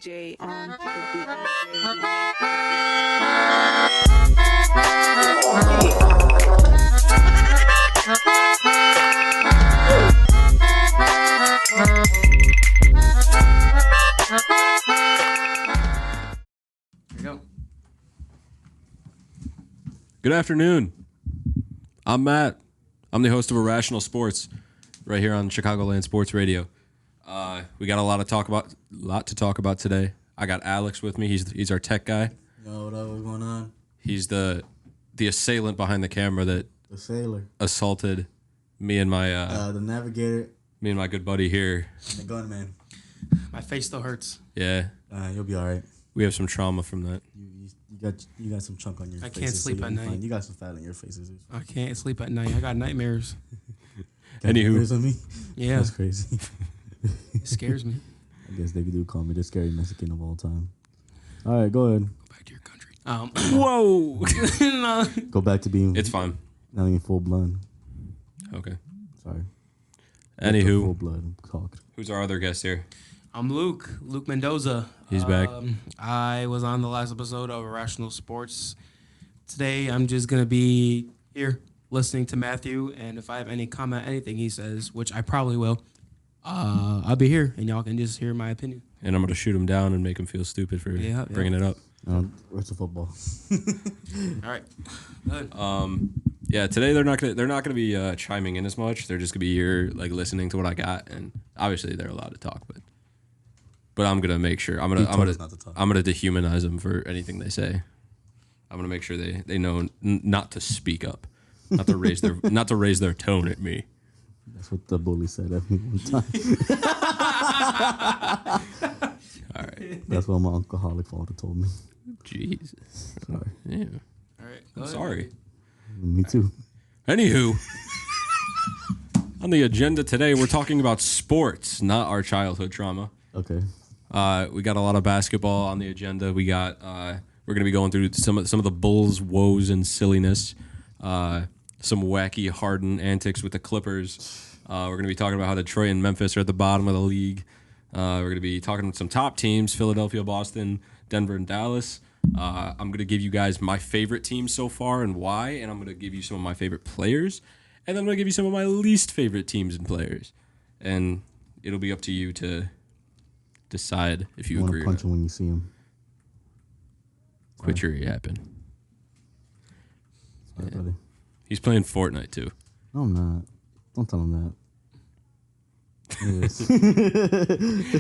DJ on the beat. There you go. Good afternoon. I'm Matt. I'm the host of IrRashonal Sports right here on Chicagoland Sports Radio. We got a lot to talk about today. I got Alex with me. He's our tech guy. Yo, what up? What's going on? He's the assailant behind the camera that The sailor. assaulted me and my The navigator. me and my good buddy here. And the gunman. My face still hurts. Yeah, You'll be all right. we have some trauma from that. You got some chunk on your I faces. can't sleep so at you'll be night. fine. You got some fat on your faces. I can't sleep at night. I got nightmares. Anywho. Nightmares on me? Yeah, That's crazy. it scares me. I guess they do call me the scary Mexican of all time. All right, go ahead. Go back to your country. Whoa! No. Go back to being It's fine. not even full blood. Okay. Sorry. Anywho, Full blood talk. who's our other guest here? I'm Luke Mendoza. He's back. I was on the last episode of IrRashonal Sports. Today, I'm just going to be here listening to Matthew, and if I have any comment, anything he says, which I probably will, I'll be here, and y'all can just hear my opinion. And I'm going to shoot him down and make him feel stupid for bringing it up. Where's the football? All right. Good. Yeah, today they're not gonna be chiming in as much. They're just gonna be here like listening to what I got, and obviously they're allowed to talk, but I'm gonna make sure I'm gonna dehumanize them for anything they say. I'm gonna make sure they know not to speak up, not to raise their tone at me. That's what the bully said at me one time. All right. That's what my alcoholic father told me. Jesus. Sorry. Yeah. All right. I'm sorry. Me too. Anywho, on the agenda today, we're talking about sports, not our childhood trauma. Okay. We got a lot of basketball on the agenda. We're going to be going through some of the Bulls' woes and silliness, some wacky Harden antics with the Clippers. We're going to be talking about how Detroit and Memphis are at the bottom of the league. We're going to be talking about some top teams: Philadelphia, Boston, Denver, and Dallas. I'm going to give you guys my favorite teams so far and why, and I'm going to give you some of my favorite players, and then I'm going to give you some of my least favorite teams and players. And it'll be up to you to decide if you agree or punch not. him when you see him. Quit your yapping. Sorry, brother. He's playing Fortnite too. No, I'm not. Don't tell him that. Yes.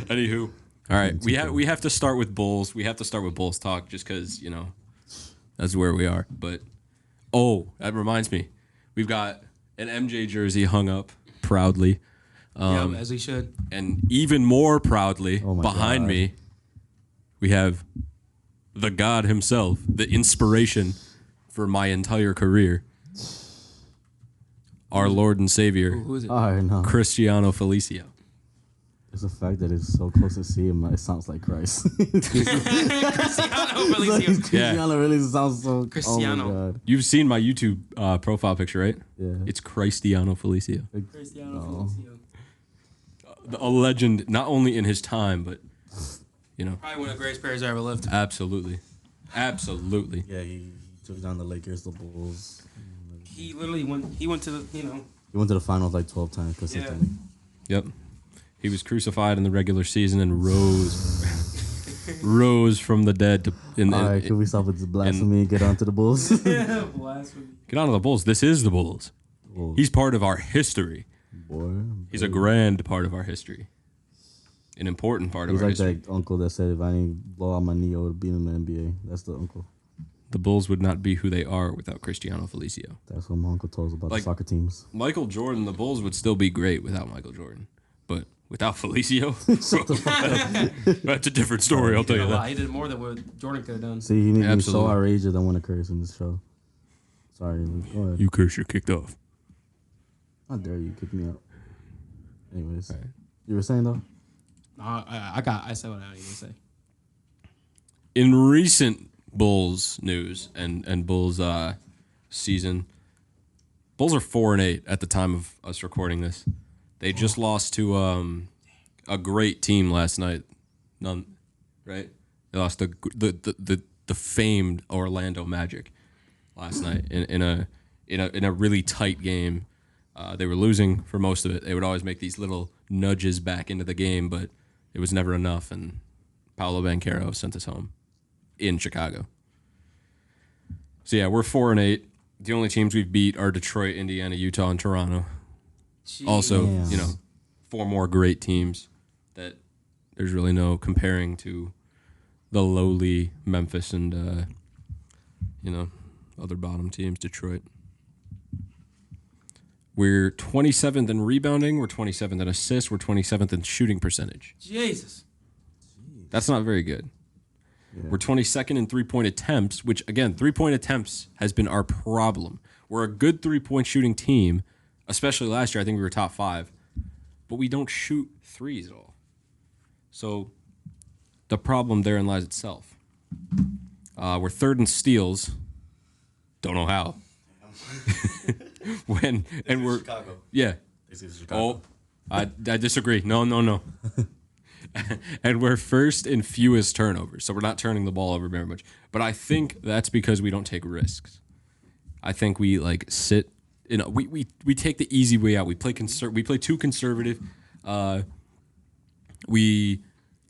Anywho, all right, we have to start with Bulls. We have to start with Bulls talk just because that's where we are. But that reminds me, we've got an MJ jersey hung up proudly, As he should. and even more proudly behind God. me, we have the God himself, the inspiration for my entire career, our Lord and Savior, Who is it? All right, no. Cristiano Felicio. It's the fact that it's so close to see him. It sounds like Christ. Cristiano Felicio. Cristiano really sounds so. Cristiano. Oh my God. You've seen my YouTube profile picture, right? Yeah. It's Cristiano Felicio. Cristiano No. Felicio. A legend, not only in his time, but, Probably one of the greatest players I ever lived. absolutely. Absolutely. Yeah, he took down the Lakers, the Bulls. He literally went to the, He went to the finals like 12 times consistently. Yep. He was crucified in the regular season and rose from the dead. All right, can we stop with the blasphemy and get on to the Bulls? Blasphemy. Get on to the Bulls. This is the Bulls. Bulls. He's part of our history. Boy, He's a grand part of our history. An important part of he's our like history. that uncle that said if I didn't blow out my knee, I would be in the NBA. That's the uncle. The Bulls would not be who they are without Cristiano Felicio. That's what my uncle told us about Like- the soccer teams. Michael Jordan, the Bulls would still be great without Michael Jordan. But without Felicio, that's a different story, I'll tell you that. He did more than what Jordan could have done. See, he made me so Absolutely. outrageous I want to curse in this show. Sorry, go ahead. You curse, you're kicked off. How dare you kick me out? Anyways, Right. you were saying though? I said what I needed to say. In recent Bulls news and Bulls season, Bulls are 4-8 at the time of us recording this. They just lost to a great team last night. right? They lost the famed Orlando Magic last night in a really tight game. They were losing for most of it. They would always make these little nudges back into the game, but it was never enough. And Paolo Banchero sent us home in Chicago. So yeah, we're 4-8. The only teams we've beat are Detroit, Indiana, Utah, and Toronto. Jeez. Also, Yeah. 4 more great teams that there's really no comparing to the lowly Memphis and other bottom teams, Detroit. We're 27th in rebounding. We're 27th in assists. We're 27th in shooting percentage. Jesus. That's not very good. Yeah. We're 22nd in three-point attempts, which, again, three-point attempts has been our problem. We're a good three-point shooting team, especially last year. I think we were top 5. But we don't shoot threes at all. So the problem therein lies itself. We're 3rd in steals. Don't know how. We're Chicago. Yeah. This is Chicago. Oh, I disagree. No. And we're 1st in fewest turnovers, so we're not turning the ball over very much. But I think that's because we don't take risks. I think we sit. We take the easy way out. We play too conservative. We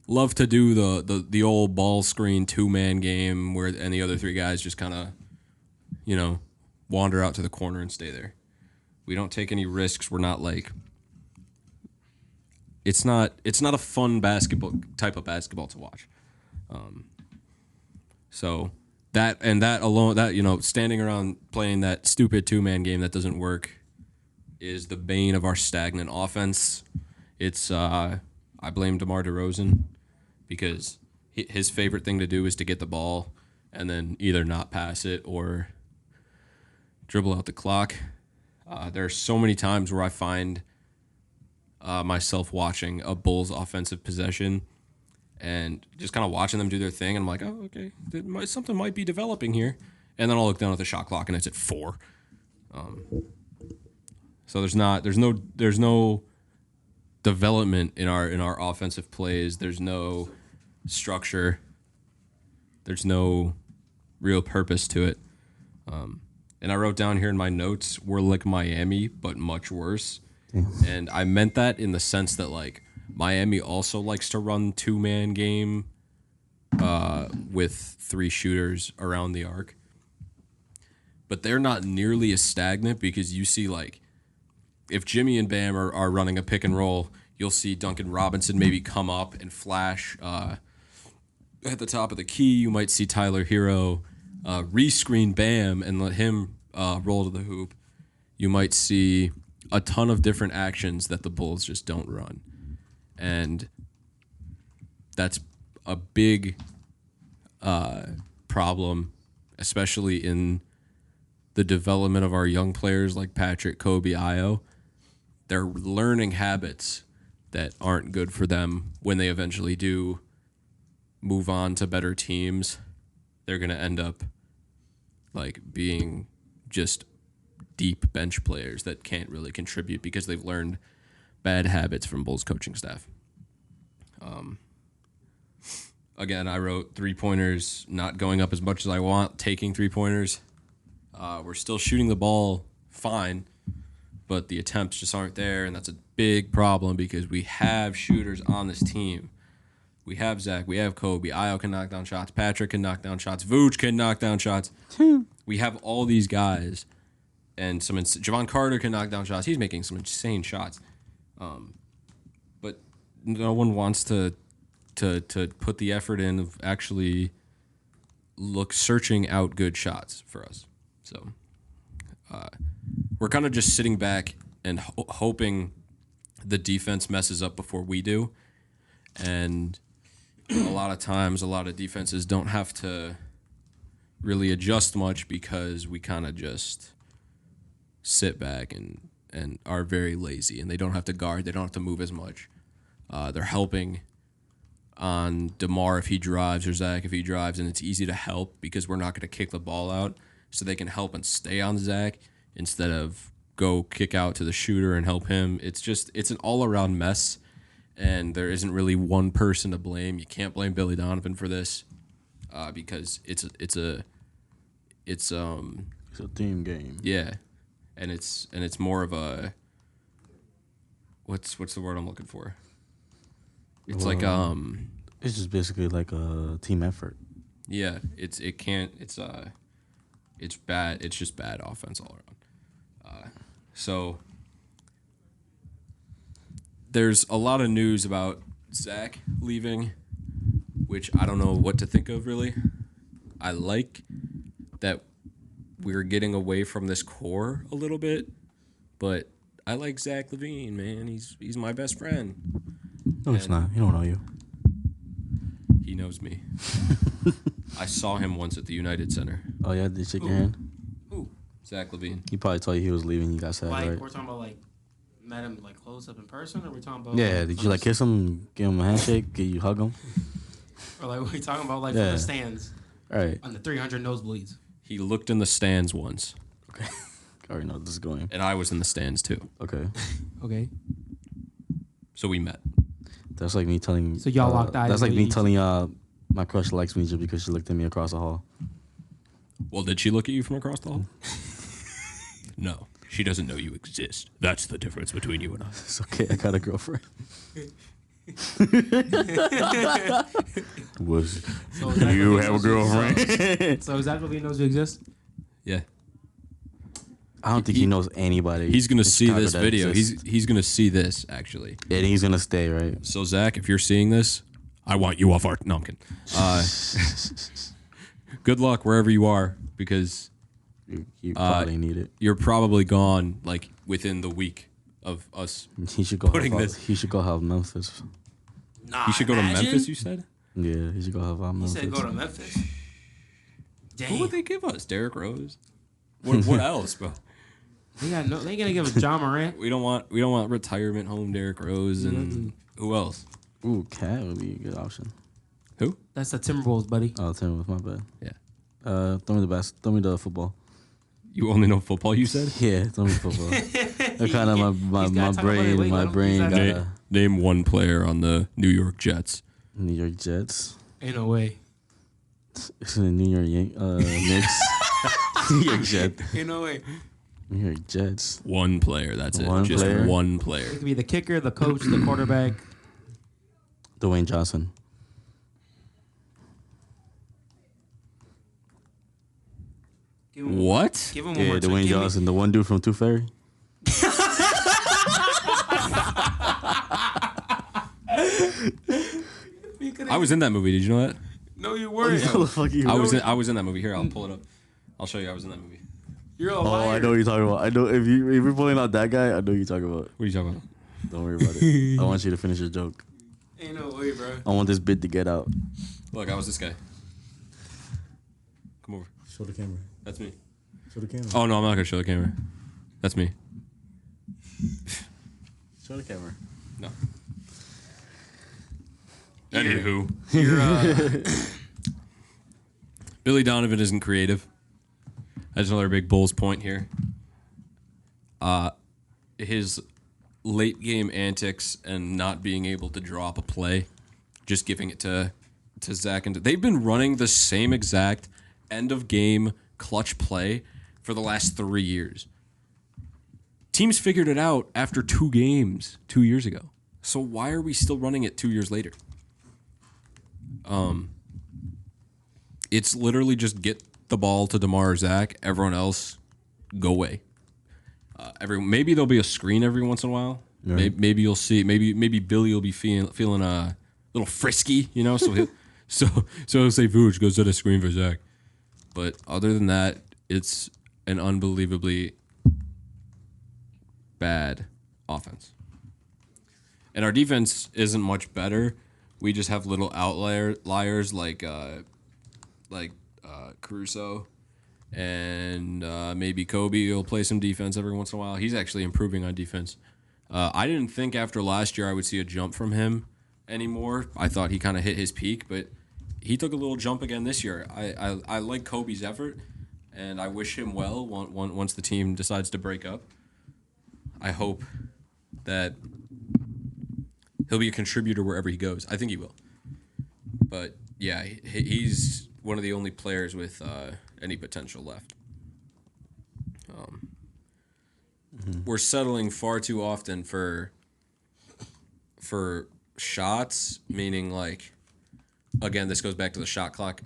love to do the old ball screen 2-man game and the other 3 guys just kind of, wander out to the corner and stay there. We don't take any risks. We're not it's not a fun type of basketball to watch. So that alone, standing around playing that stupid 2-man game that doesn't work is the bane of our stagnant offense. It's I blame DeMar DeRozan because his favorite thing to do is to get the ball and then either not pass it or dribble out the clock. There are so many times where I find myself watching a Bulls offensive possession and just kind of watching them do their thing. And I'm like, oh, okay, something might be developing here. And then I'll look down at the shot clock and it's at 4. So there's no development in our offensive plays. There's no structure. There's no real purpose to it. And I wrote down here in my notes, we're like Miami, but much worse. Damn. And I meant that in the sense that Miami also likes to run 2-man game with 3 shooters around the arc. But they're not nearly as stagnant because you see if Jimmy and Bam are running a pick and roll, you'll see Duncan Robinson maybe come up and flash at the top of the key. You might see Tyler Hero re-screen Bam and let him roll to the hoop. You might see a ton of different actions that the Bulls just don't run. And that's a big problem, especially in the development of our young players like Patrick, Kobe, Io. They're learning habits that aren't good for them when they eventually do move on to better teams. They're going to end up being just deep bench players that can't really contribute because they've learned bad habits from Bulls coaching staff. Again, I wrote 3-pointers not going up as much as I want, taking 3-pointers. We're still shooting the ball fine, but the attempts just aren't there, and that's a big problem because we have shooters on this team. We have Zach, we have Kobe, Io can knock down shots, Patrick can knock down shots, Vooch can knock down shots. We have all these guys, and Javon Carter can knock down shots. He's making some insane shots, but no one wants to put the effort in of actually searching out good shots for us. So we're kind of just sitting back and hoping the defense messes up before we do, and a lot of times, a lot of defenses don't have to really adjust much because we kind of just sit back and are very lazy, and they don't have to guard. They don't have to move as much. They're helping on DeMar if he drives or Zach if he drives, and it's easy to help because we're not going to kick the ball out, so they can help and stay on Zach instead of go kick out to the shooter and help him. It's an all-around mess, and there isn't really one person to blame. You can't blame Billy Donovan for this because it's a team game. Yeah, and it's more of a what's the word I'm looking for? It's like It's just basically like a team effort. Yeah, it's bad. It's just bad offense all around. So there's a lot of news about Zach leaving, which I don't know what to think of really. I like that we're getting away from this core a little bit, but I like Zach LaVine, man. He's my best friend. No, it's not. He don't know you. He knows me. I saw him once at the United Center. Oh yeah, did you shake your hand? Who? Zach LaVine. He probably told you he was leaving. You got sad, Like right? we're talking about like met him like close up in person, or we're talking about Yeah. Did you like kiss him, give him a handshake, get you hug him? or like we talking about like Yeah. from the stands All right. on the 300 nosebleeds? He looked in the stands once, Okay. I already know this is going. and I was in the stands too. Okay. Okay. So we met. That's like me telling. So y'all locked eyes That's like me immediately? telling my crush likes me just because she looked at me across the hall. Well, did she look at you from across the hall? No. She doesn't know you exist. That's the difference between you and I. It's okay. I got a girlfriend. Was So Zach you LaVine have a knows girlfriend? So Zach LaVine knows you exist. Yeah. I don't think he knows anybody. He's going to in see Chicago this that video. exists. He's going to see this, actually. And he's gonna stay, right? So, Zach, if you're seeing this, I want you off our... No, I'm kidding. Good luck wherever you are, because You probably need it. you're probably gone, like, within the week of us. He should go. putting this- He should go help Memphis. Nah, You should go to imagine. Memphis, you said? Yeah, he should go help out He Memphis. said go to Memphis. Damn. Who would they give us? Derrick Rose? What else, bro? They got no. They gonna give us John Morant. We don't want retirement home Derrick Rose and who else? Ooh, Cat would be a good option. Who? That's the Timberwolves, buddy. Oh, Tim, my bad. Yeah. Throw me the football. You only know football, you said? Yeah, throw me the football. That kind of my He's gotta talk about it. Wait, let him- brain he's got gotta- Name one player on the New York Jets. New York Jets. Ain't no way. It's the New York Knicks. New York Jets. Ain't no way. New York Jets. One player, that's it. One Just player? one player. It could be the kicker, the coach, the quarterback. Dwayne Johnson. Give him, What? Give him one Yeah, more. Dwayne Johnson, the one dude from Tooth Fairy. I was in that movie. Did you know that? No, you weren't. I was in that movie. Here, I'll pull it up. I'll show you. I was in that movie. You're a Oh, liar. I know what you're talking about. I know if you're pulling out that guy, I know what you're talking about. What are you talking about? Don't worry about it. I want you to finish your joke. Ain't no way, bro. I want this bit to get out. Look, I was this guy. Come over. Show the camera. That's me. Show the camera. Oh no, I'm not gonna show the camera. That's me. Show the camera. No. Anywho, You're Billy Donovan isn't creative. That's another big Bulls point here. His late game antics and not being able to drop a play, just giving it to Zach, and they've been running the same exact end of game clutch play for the last 3 years. Teams figured it out after 2 games 2 years ago. So why are we still running it 2 years later? It's literally just get the ball to DeMar or Zach. Everyone else, go away. Maybe there'll be a screen every once in a while. Right. Maybe you'll see. Maybe Billy will be feeling a little frisky, you know. So he'll say Vooch goes to the screen for Zach. But other than that, it's an unbelievably bad offense. And our defense isn't much better. We just have little outliers like Caruso, and maybe Kobe will play some defense every once in a while. He's actually improving on defense. I didn't think after last year I would see a jump from him anymore. I thought he kind of hit his peak, but he took a little jump again this year. I like Kobe's effort, and I wish him well once the team decides to break up. I hope that he'll be a contributor wherever he goes. I think he will. But yeah, he's one of the only players with any potential left. We're settling far too often for shots, meaning like, again, this goes back to the shot clock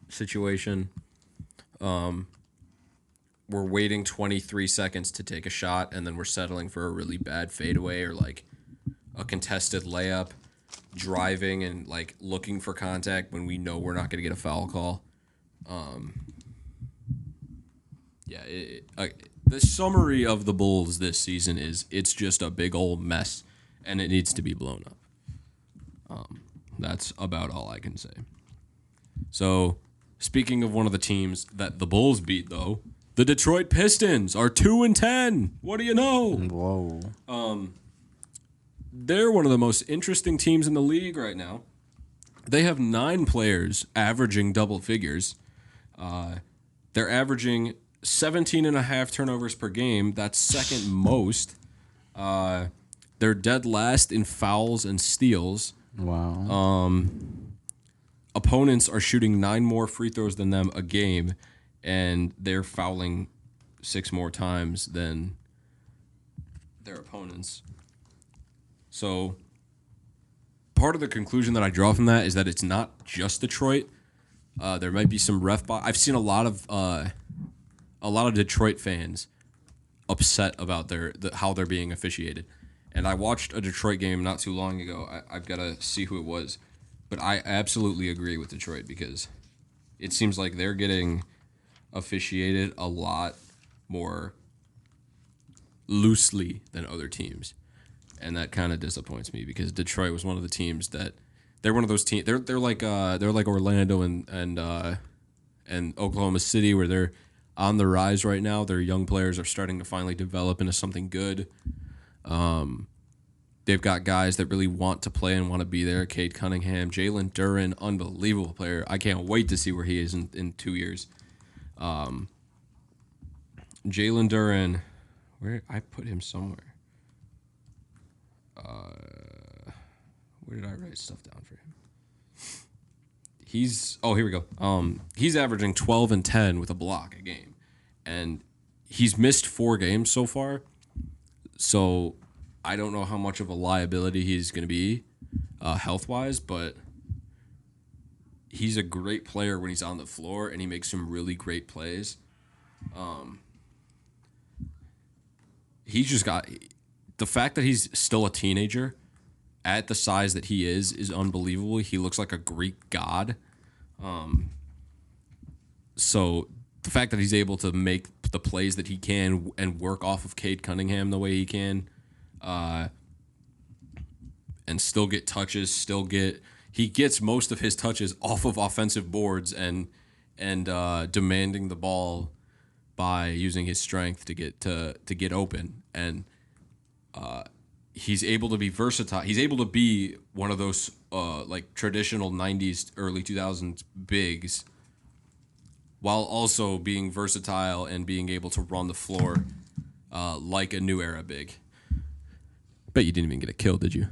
situation. We're waiting 23 seconds to take a shot, and then we're settling for a really bad fadeaway or like a contested layup, driving and like looking for contact when we know we're not going to get a foul call. The summary of the Bulls this season is it's just a big old mess, and it needs to be blown up. That's about all I can say. So, speaking of one of the teams that the Bulls beat, though, the Detroit Pistons are 2-10. What do you know? Whoa. They're one of the most interesting teams in the league right now. They have 9 players averaging double figures. They're averaging 17.5 turnovers per game. That's second most. They're dead last in fouls and steals. Wow. Opponents are shooting 9 more free throws than them a game, and they're fouling 6 more times than their opponents. So part of the conclusion that I draw from that is that it's not just Detroit. There might be some I've seen a lot of Detroit fans upset about how they're being officiated. And I watched a Detroit game not too long ago. I've got to see who it was. But I absolutely agree with Detroit because it seems like they're getting officiated a lot more loosely than other teams. And that kind of disappoints me because Detroit was one of the teams that they're one of those teams. They're like Orlando and Oklahoma City where they're on the rise right now. Their young players are starting to finally develop into something good. They've got guys that really want to play and want to be there. Cade Cunningham, Jalen Duren, unbelievable player. I can't wait to see where he is in 2 years. Jalen Duren, where I put him somewhere. Where did I write stuff down for him? Here we go. He's averaging 12 and 10 with a block a game. And he's missed 4 games so far. So I don't know how much of a liability he's going to be health-wise, but he's a great player when he's on the floor, and he makes some really great plays. He's just got... The fact that he's still a teenager at the size that he is unbelievable. He looks like a Greek god. So the fact that he's able to make the plays that he can and work off of Cade Cunningham the way he can, and still get touches, he gets most of his touches off of offensive boards and demanding the ball by using his strength to get open. And he's able to be versatile. He's able to be one of those like traditional 90s, early 2000s bigs while also being versatile and being able to run the floor like a new era big. Bet you didn't even get a kill, did you?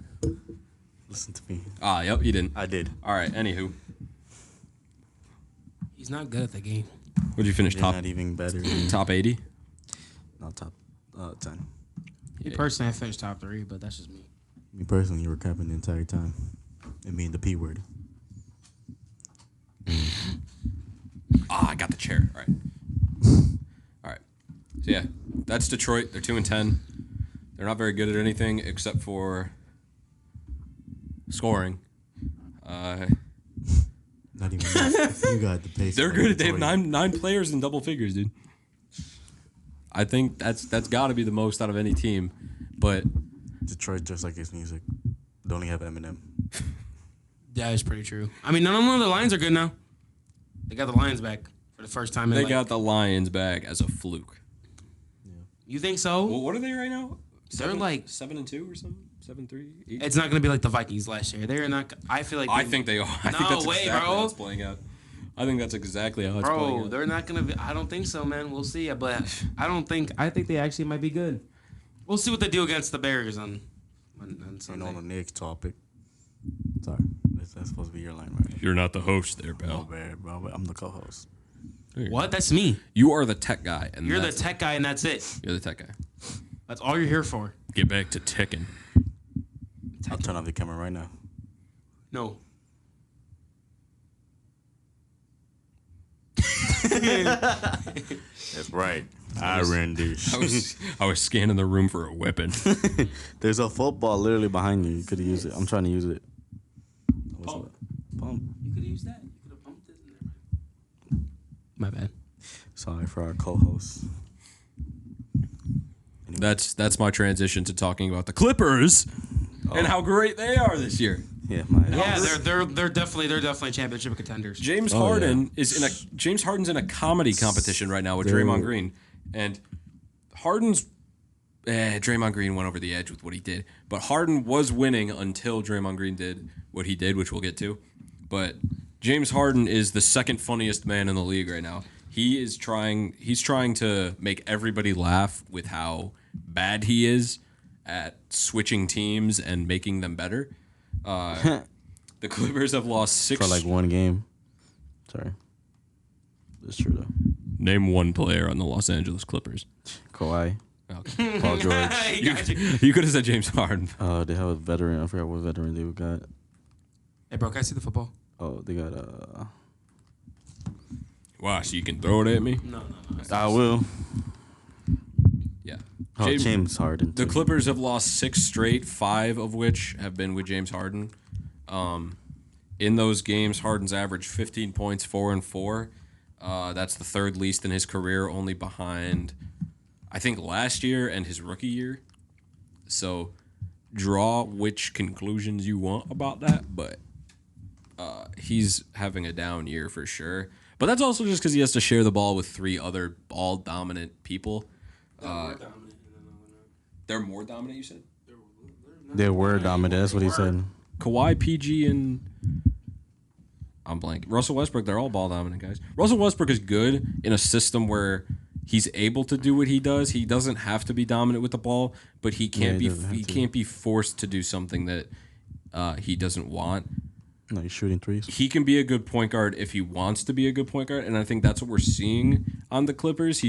Listen to me. Yep, you didn't. I did. All right, anywho. He's not good at the game. What'd you finish? You're Top not even better. top 80? Not top 10. Me personally, I finished top 3, but that's just me. Me personally, you were capping the entire time. And me and the P word. I got the chair. All right. All right. So, yeah, that's Detroit. They're 2-10. They're not very good at anything except for scoring. Not even that. You got the pace. They're good. They have nine players in double figures, dude. I think that's got to be the most out of any team. But Detroit, just like his music, they only have Eminem. That is pretty true. I mean, none of the Lions are good now. They got the Lions back for the first time. They got the Lions back as a fluke. Yeah. You think so? Well, what are they right now? They're like 7-2 or something. 7-3. It's not going to be like the Vikings last year. They're not. I feel like. I think they are. I think that's exactly bro. how it's playing out. I think that's exactly how it's playing out. They're not going to be. I don't think so, man. We'll see. But I think they actually might be good. We'll see what they do against the Bears on on And on the Sunday. next topic. Sorry, that's supposed to be your line, right? You're not the host there, Oh, pal. bad, bro. But I'm the co-host. What? That's me. You are the tech guy, and You're the that's tech guy, and that's it. You're the tech guy. That's all you're here for. Get back to teching. I'll turn off the camera right now. No. That's right. I ran this. I was scanning the room for a weapon. There's a football literally behind you. You could use it. I'm trying to use it. Pump. Pump. You could have used that. You could have pumped it in there. My bad. Sorry for our co-host. That's my transition to talking about the Clippers and how great they are this year. Yeah, my Yeah, they're definitely championship contenders. James Oh, Harden James Harden's in a comedy competition right now with Draymond Green, and Draymond Green went over the edge with what he did, but Harden was winning until Draymond Green did what he did, which we'll get to. But James Harden is the second funniest man in the league right now. He's trying to make everybody laugh with how bad he is at switching teams and making them better. The Clippers have lost six for like one game. Sorry. That's true though. Name one player on the Los Angeles Clippers. Kawhi, Okay. Paul George. You could have said James Harden. They have a veteran. I forgot what veteran they got. Hey, bro, can I see the football? Oh, they got Wow, so you can throw it at me? No. I will. Yeah. Oh, James Harden. The too. Clippers have lost 6 straight, 5 of which have been with James Harden. In those games, Harden's averaged 15 points, 4 and 4. That's the third least in his career, only behind, I think, last year and his rookie year. So draw which conclusions you want about that, but he's having a down year for sure. But that's also just because he has to share the ball with 3 other ball-dominant people. They're more dominant, you said? They were dominant. That's what he said. Kawhi, PG, and I'm blank. Russell Westbrook, they're all ball dominant guys. Russell Westbrook is good in a system where he's able to do what he does. He doesn't have to be dominant with the ball, but he can't he can't be forced to do something that he doesn't want. No, he's shooting threes. He can be a good point guard if he wants to be a good point guard, and I think that's what we're seeing on the Clippers.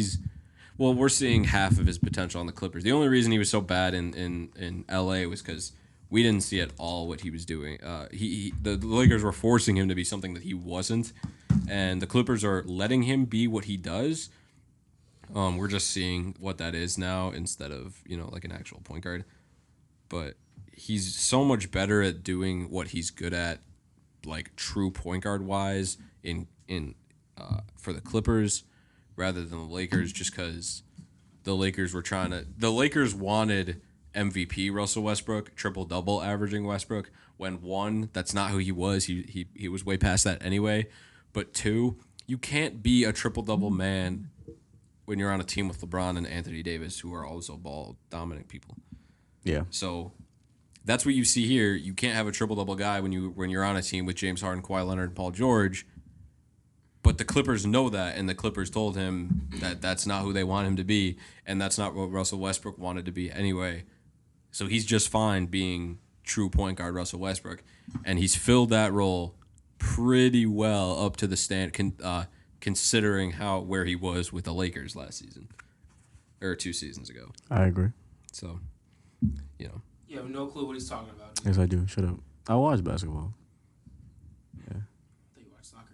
We're seeing half of his potential on the Clippers. The only reason he was so bad in LA was because we didn't see at all what he was doing. The Lakers were forcing him to be something that he wasn't, and the Clippers are letting him be what he does. We're just seeing what that is now instead of like an actual point guard. But he's so much better at doing what he's good at, like true point guard wise, for the Clippers rather than the Lakers, just because the Lakers wanted MVP Russell Westbrook, triple double averaging Westbrook. When 1, that's not who he was. He was way past that anyway. But 2, you can't be a triple double man when you're on a team with LeBron and Anthony Davis, who are also ball dominant people. Yeah. So that's what you see here. You can't have a triple double guy when you're on a team with James Harden, Kawhi Leonard, and Paul George. But the Clippers know that, and the Clippers told him that that's not who they want him to be, and that's not what Russell Westbrook wanted to be anyway. So he's just fine being true point guard Russell Westbrook, and he's filled that role pretty well up to the stand, considering where he was with the Lakers last season or 2 seasons ago. I agree. So, You have no clue what he's talking about. Yes, I do. Shut up. I watch basketball. Yeah. I thought you watch soccer.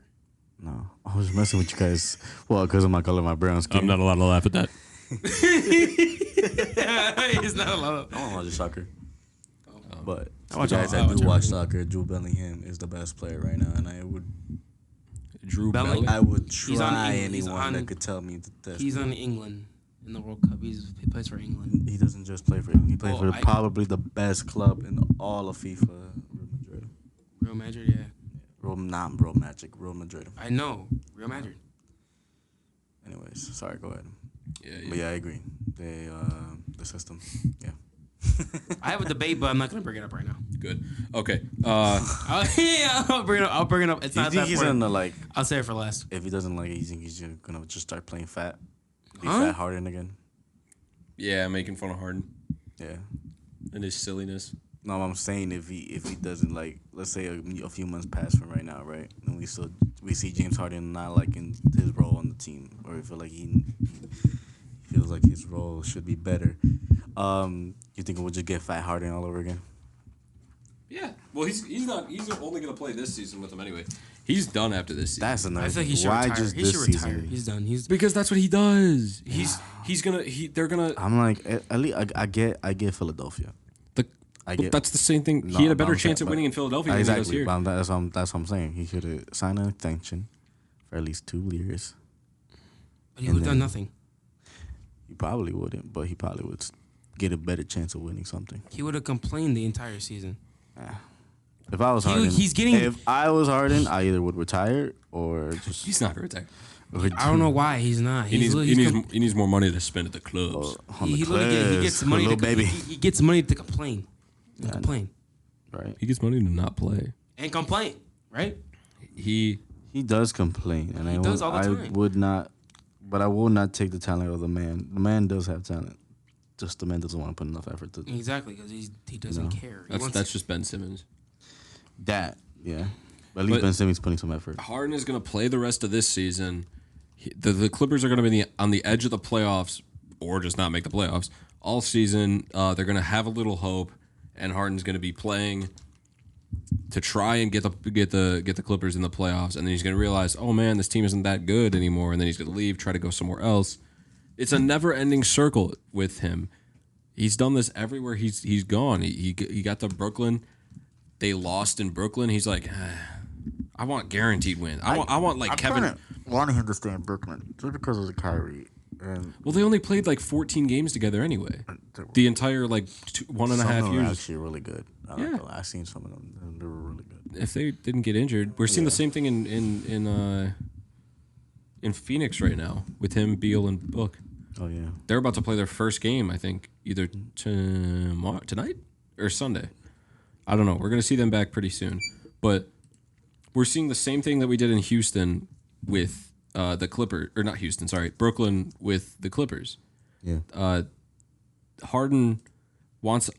No, I was messing with you guys. Well, because of my color, my brown skin. I'm not allowed to laugh at that. He's not allowed. I don't watch soccer. But I watch the guys all- I that do watch watch everything. soccer, Drew Bellingham is the best player right now, and I would Bellingham? I would He's on try England. He's anyone on- that could tell me that He's on England in the World Cup. He plays for England. he doesn't just play for him. He plays Oh, for probably the best club in all of FIFA, Real Madrid. Real Madrid, yeah. Not Real Magic, Real Madrid. I know. Real Madrid. Anyways, sorry, go ahead. Yeah. But yeah, I agree. The system, yeah. I have a debate, but I'm not going to bring it up right now. Good. Okay. I'll bring it up. It's You not think that he's important. gonna I'll say it for last. if he doesn't like it, you think he's gonna just start playing fat? Be Huh? fat Harden again? Yeah, making fun of Harden Yeah. and his silliness. No, I'm saying if he doesn't like, let's say a few months pass from right now, right, and we see James Harden not liking his role on the team, or we feel like he feels like his role should be better. You think we'll just get Fat Harden all over again? Yeah. Well, he's only going to play this season with them anyway. He's done after this season. That's another I think he thing. should Why retire. just He this should retire. season? He's done. Because that's what he does. They're gonna. I'm like, at least I get Philadelphia. But that's the same thing. No, He had a but better I'm chance saying- at winning in Philadelphia than he does Exactly, here. but that's what I'm saying. He should have signed an extension for at least 2 years. But he would have done nothing. He probably wouldn't, but he probably would get a better chance of winning something. He would have complained the entire season. If I was Harden, if I was Harden, I either would retire or just. He's not going to retire. I don't know why he's not. He needs more money to spend at the clubs. He gets money to baby. He gets money to complain. Right. He gets money to not play. And complain, right? He does complain, and He does all the time. I would not, but I will not take the talent of the man. The man does have talent. Just the man doesn't want to put enough effort to. Exactly, because he doesn't care. That's just Ben Simmons. That, yeah. But at least Ben Simmons putting some effort. Harden is going to play the rest of this season. The Clippers are going to be on the edge of the playoffs, or just not make the playoffs all season. They're going to have a little hope, and Harden's going to be playing to try and get the Clippers in the playoffs. And then he's going to realize, oh man, this team isn't that good anymore. And then he's going to leave, try to go somewhere else. It's a never-ending circle with him. He's done this everywhere he's gone. He got to Brooklyn. They lost in Brooklyn. He's like, I want guaranteed wins. I want like Kevin. I want him to stay in Brooklyn just because of the Kyrie. Well, they only played like 14 games together anyway. The entire like 1.5 years. Actually, really good. I've seen some of them. They were really good. If they didn't get injured, we're seeing the same thing in Phoenix right now with him, Beal, and Book. Oh yeah. They're about to play their first game. I think either tonight or Sunday. I don't know. We're going to see them back pretty soon. But we're seeing the same thing that we did in Houston with the Clippers. Or not Houston, sorry. Brooklyn with the Clippers. Yeah. Harden wants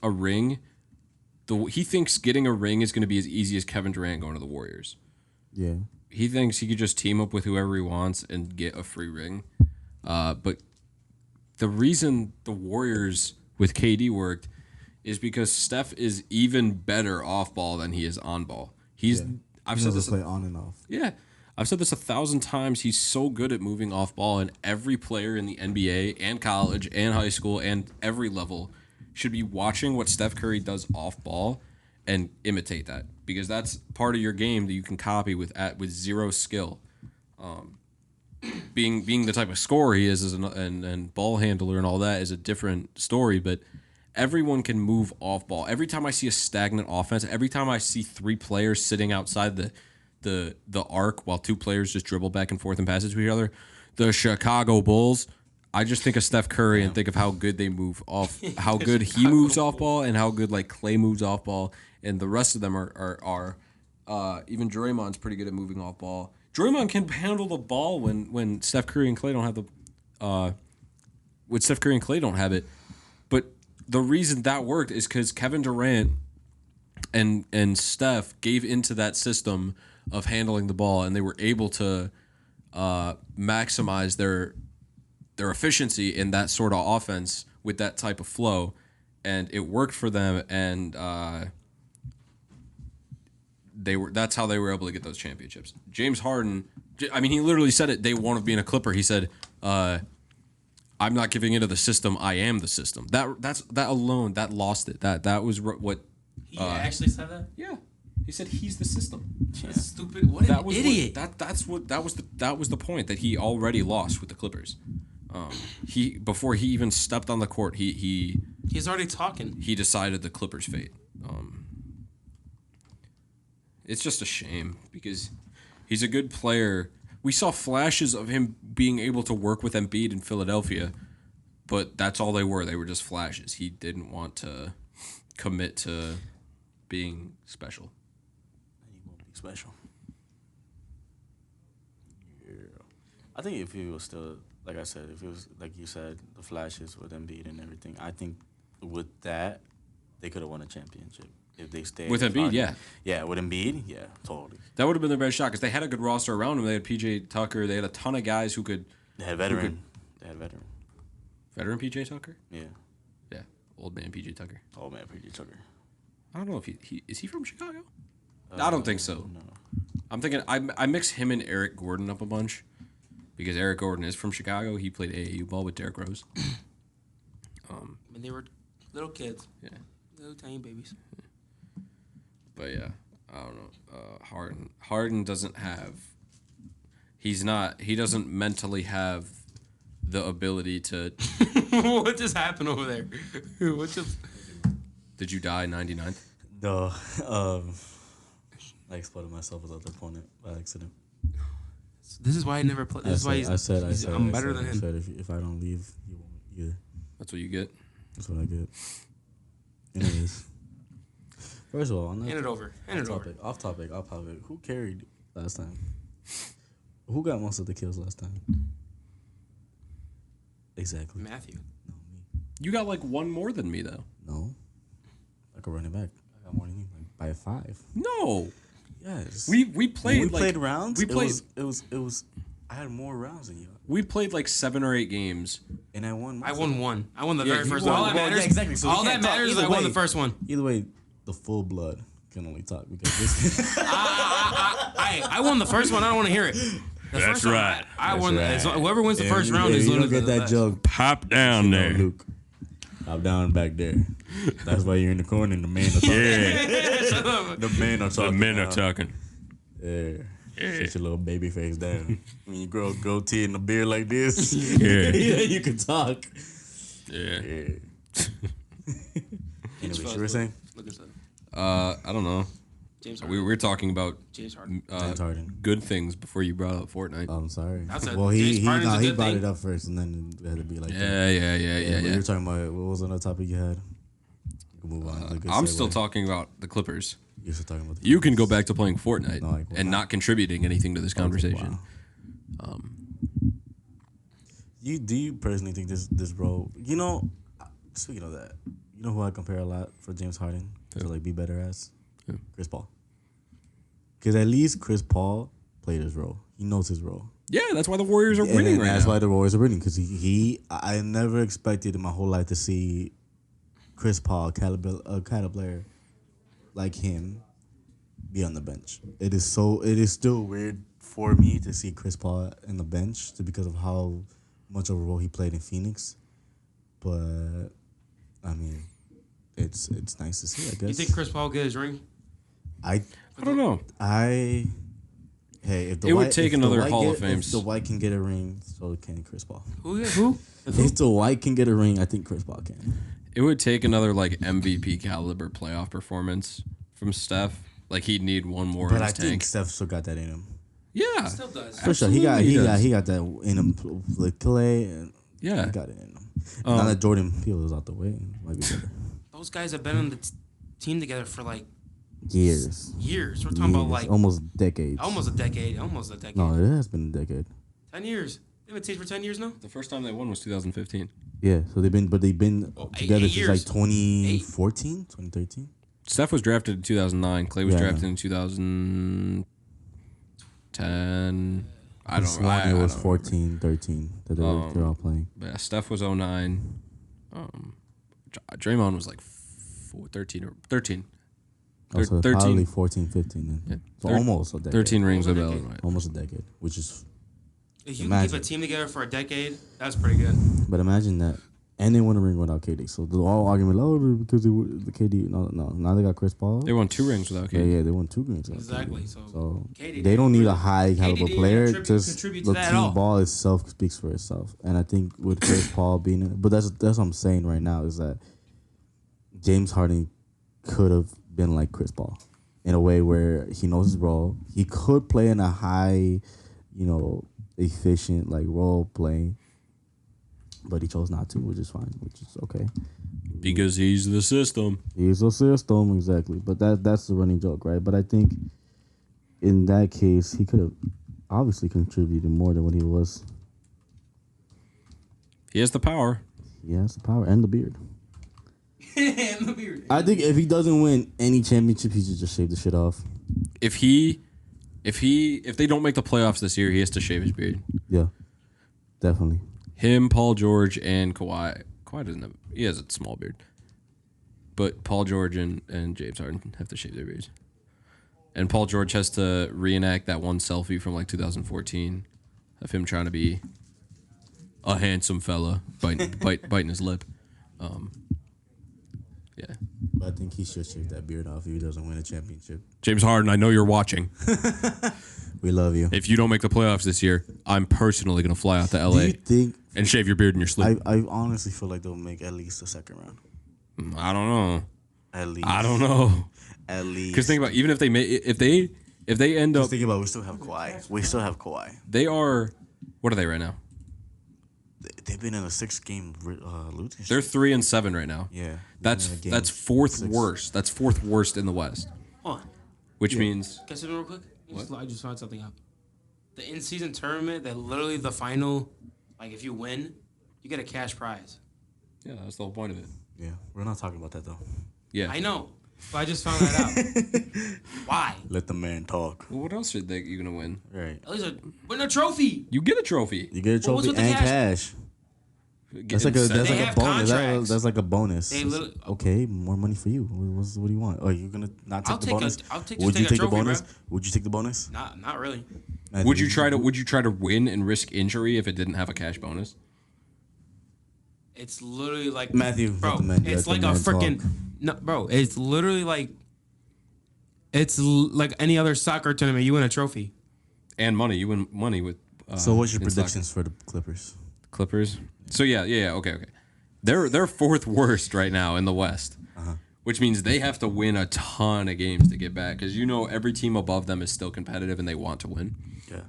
a ring. He thinks getting a ring is going to be as easy as Kevin Durant going to the Warriors. Yeah. He thinks he could just team up with whoever he wants and get a free ring. But the reason the Warriors with KD worked is because Steph is even better off ball than he is on ball. I've said this play on and off. Yeah. I've said this 1,000 times. He's so good at moving off ball, and every player in the NBA and college and high school and every level should be watching what Steph Curry does off ball and imitate that, because that's part of your game that you can copy with zero skill. Being the type of scorer he is and ball handler and all that is a different story, but everyone can move off ball. Every time I see a stagnant offense, every time I see 3 players sitting outside the arc while 2 players just dribble back and forth and pass it to each other, the Chicago Bulls, I just think of Steph Curry and think of how good they move off, how good he moves off ball, and how good like Clay moves off ball, and the rest of them are even Draymond's pretty good at moving off ball. Draymond can handle the ball when Steph Curry and Clay don't have it, but the reason that worked is because Kevin Durant and Steph gave into that system of handling the ball, and they were able to maximize their efficiency in that sort of offense with that type of flow, and it worked for them. And that's how they were able to get those championships. James Harden, I mean, he literally said it day one of being a Clipper. He said, I'm not giving into the system. I am the system. That alone, that lost it. That was what. He actually said that? Yeah, he said he's the system. That's stupid. What an idiot! That was the point that he already lost with the Clippers. Before he even stepped on the court, he's already talking. He decided the Clippers' fate. It's just a shame because he's a good player. We saw flashes of him being able to work with Embiid in Philadelphia, but that's all they were. They were just flashes. He didn't want to commit to being special. He won't be special. Yeah. I think if he was still, like I said, if it was, like you said, the flashes with Embiid and everything, I think with that, they could have won a championship if they stayed With Embiid, Harden. yeah. Yeah, with Embiid, yeah, totally. That would have been their best shot because they had a good roster around them. They had PJ Tucker. They had a ton of guys who could. They had veteran. They had veteran. Veteran PJ Tucker? Yeah. Yeah. Old man PJ Tucker. Old man, PJ Tucker. I don't know if he is he from Chicago? I don't think so. No. I'm thinking I mix him and Eric Gordon up a bunch because Eric Gordon is from Chicago. He played AAU ball with Derrick Rose. I mean, they were little kids. Yeah. Little tiny babies. But yeah, I don't know. Harden doesn't have. He doesn't mentally have the ability to. What just happened over there? What just? Did you die 99th? No. I exploded myself as an opponent by accident. This is why I never play. This is why I'm better than him. I said if I don't leave, you won't either. That's what you get. That's what I get. Anyways. First of all, Hand it over. Off topic. Who carried last time? Who got most of the kills last time? Exactly. Matthew. No, me. You got like one more than me though. No. I could run it back. I got more than you, like by 5. No. Yes. We When played we like, played rounds. We played. It was. I had more rounds than you, We played like 7 or 8 games. and I won. I won one. I won the Yeah, very you first won. one. All that Well, matters. yeah, exactly. So we all that can't talk matters is either I won way. the first one. Either way, the full blood can only talk because this. I won the first one. I don't want to hear it. The That's first one, right. I won. right. Whoever wins the first round If is you don't literally get the that best. joke. Pop down No, Luke. I'm down back there. That's why you're in the corner and the men are talking. Yeah. The men are talking. The men are now. talking. Yeah. Sit your little baby face down. When you grow a goatee and a beard like this, Yeah. you can talk. Yeah. Yeah. Anyways, you were saying? Look at that. I don't know. James We Harden. were talking about James Harden. James Harden. good things before you brought up Fortnite. I'm sorry. That's a- Well, James he Harden's a he good brought thing. it up first, and then it had to be like that. Yeah. We were talking about what was another topic you had. We can move on. Good I'm segue. still talking about the Clippers. You're still talking about. The You can go back to playing Fortnite No, I will and not. not contributing anything to this conversation. Wow. Do you personally think this role? You know, speaking of that, you know who I compare a lot for James Harden to like be better as? Who? Chris Paul. Because at least Chris Paul played his role. He knows his role. Yeah, that's why the Warriors are And winning right that's now. why the Warriors are winning. Because I never expected in my whole life to see Chris Paul, caliber player like him, be on the bench. It is still weird for me to see Chris Paul in the bench because of how much of a role he played in Phoenix. But I mean, it's nice to see, I guess. You think Chris Paul get his ring? I don't know. Hey, if the It would White, take if the another White Hall get, of Fame. If the White can get a ring, so can Chris Paul. Who? If the White can get a ring, I think Chris Paul can. It would take another like MVP caliber playoff performance from Steph. Like he'd need one more But in I his think tank. Steph still got that in him. Yeah, Still does. For sure, he does. got that in him. Like Clay, and Yeah. he got it in him. Now that Jordan Peele is out the way, it might be better. Those guys have been on the team together for like Years. years. We're talking about like almost decades. almost a decade. Almost a decade. No, it has been a decade. 10 years. They've been teaming for 10 years now. The first time they won was 2015. Yeah, so they've been together eight since like years. 2014, 2013. Steph was drafted in 2009. Clay was Yeah. drafted in 2010. I don't know. It was 14, 13 that they're all playing. But yeah, Steph was 09. Draymond was like 13 or 13. Also, 13. probably 14, 15 then. Yeah. So almost a decade. 13 rings of Almost a Bell. decade. Almost a decade, which is... If you can Imagine. keep a team together for a decade, that's pretty good. But imagine that. And they won a ring without KD. So the all argument, because the KD... No. Now they got Chris Paul. They won 2 rings without KD. Yeah, they won 2 rings. without Exactly. KD. So KD they don't need a high caliber didn't player. contribute Just to the that at team all. ball itself speaks for itself. And I think with Chris Paul being... But that's what I'm saying right now is that James Harden could have been like Chris Paul in a way where he knows his role. He could play in a high, efficient role playing, but he chose not to, which is fine, which is okay. Because he's the system. He's a system, exactly. But that's the running joke, right? But I think in that case, he could have obviously contributed more than what he was. He has the power. He has the power and the beard. And the beard. I think if he doesn't win any championship, he should just shave the shit off. If they don't make the playoffs this year, he has to shave his beard. Yeah, definitely. Him, Paul George, and Kawhi. Kawhi doesn't have. He has a small beard. But Paul George and James Harden have to shave their beards. And Paul George has to reenact that one selfie from like 2014 of him trying to be a handsome fella, biting his lip. Yeah. But I think he should shave that beard off if he doesn't win a championship. James Harden, I know you're watching. We love you. If you don't make the playoffs this year, I'm personally going to fly out to LA Do you think and shave your beard in your sleep. I honestly feel like they'll make at least the second round. I don't know. At least. I don't know. At least. Because think about even if they end up, Just think about we still have Kawhi. they are. What are they right now? They've been in a 6-game losing streak. They're 3-7 right now. Yeah. That's fourth worst. That's fourth worst in the West. Hold on. Which means Can I say real quick? I just found something up. The in-season tournament, that literally the final, like if you win, you get a cash prize. yeah, that's the whole point of it. Yeah. We're not talking about that though. Yeah. I know, but I just found that out. Why? Let the man talk. Well, what else are you gonna win? Right. At least win a trophy. You get a trophy. You get a Well, what's trophy with the and cash? cash. That's like a They have bonus. contracts. That's like a bonus. They literally- Okay, more money for you. What do you want? Oh, you're gonna not take the bonus? Would you take a take the trophy, bonus? bro. Would you take the bonus? Not really. Man, Would you try to win and risk injury if it didn't have a cash bonus? It's literally like Matthew, bro. let the man- It's let like the a man freaking talk. no, bro. It's literally like like any other soccer tournament. You win a trophy. And money. You win money with. So what's your in soccer. predictions for the Clippers? Clippers. So yeah. Okay. They're fourth worst right now in the West, which means they have to win a ton of games to get back. Because every team above them is still competitive and they want to win. Yeah.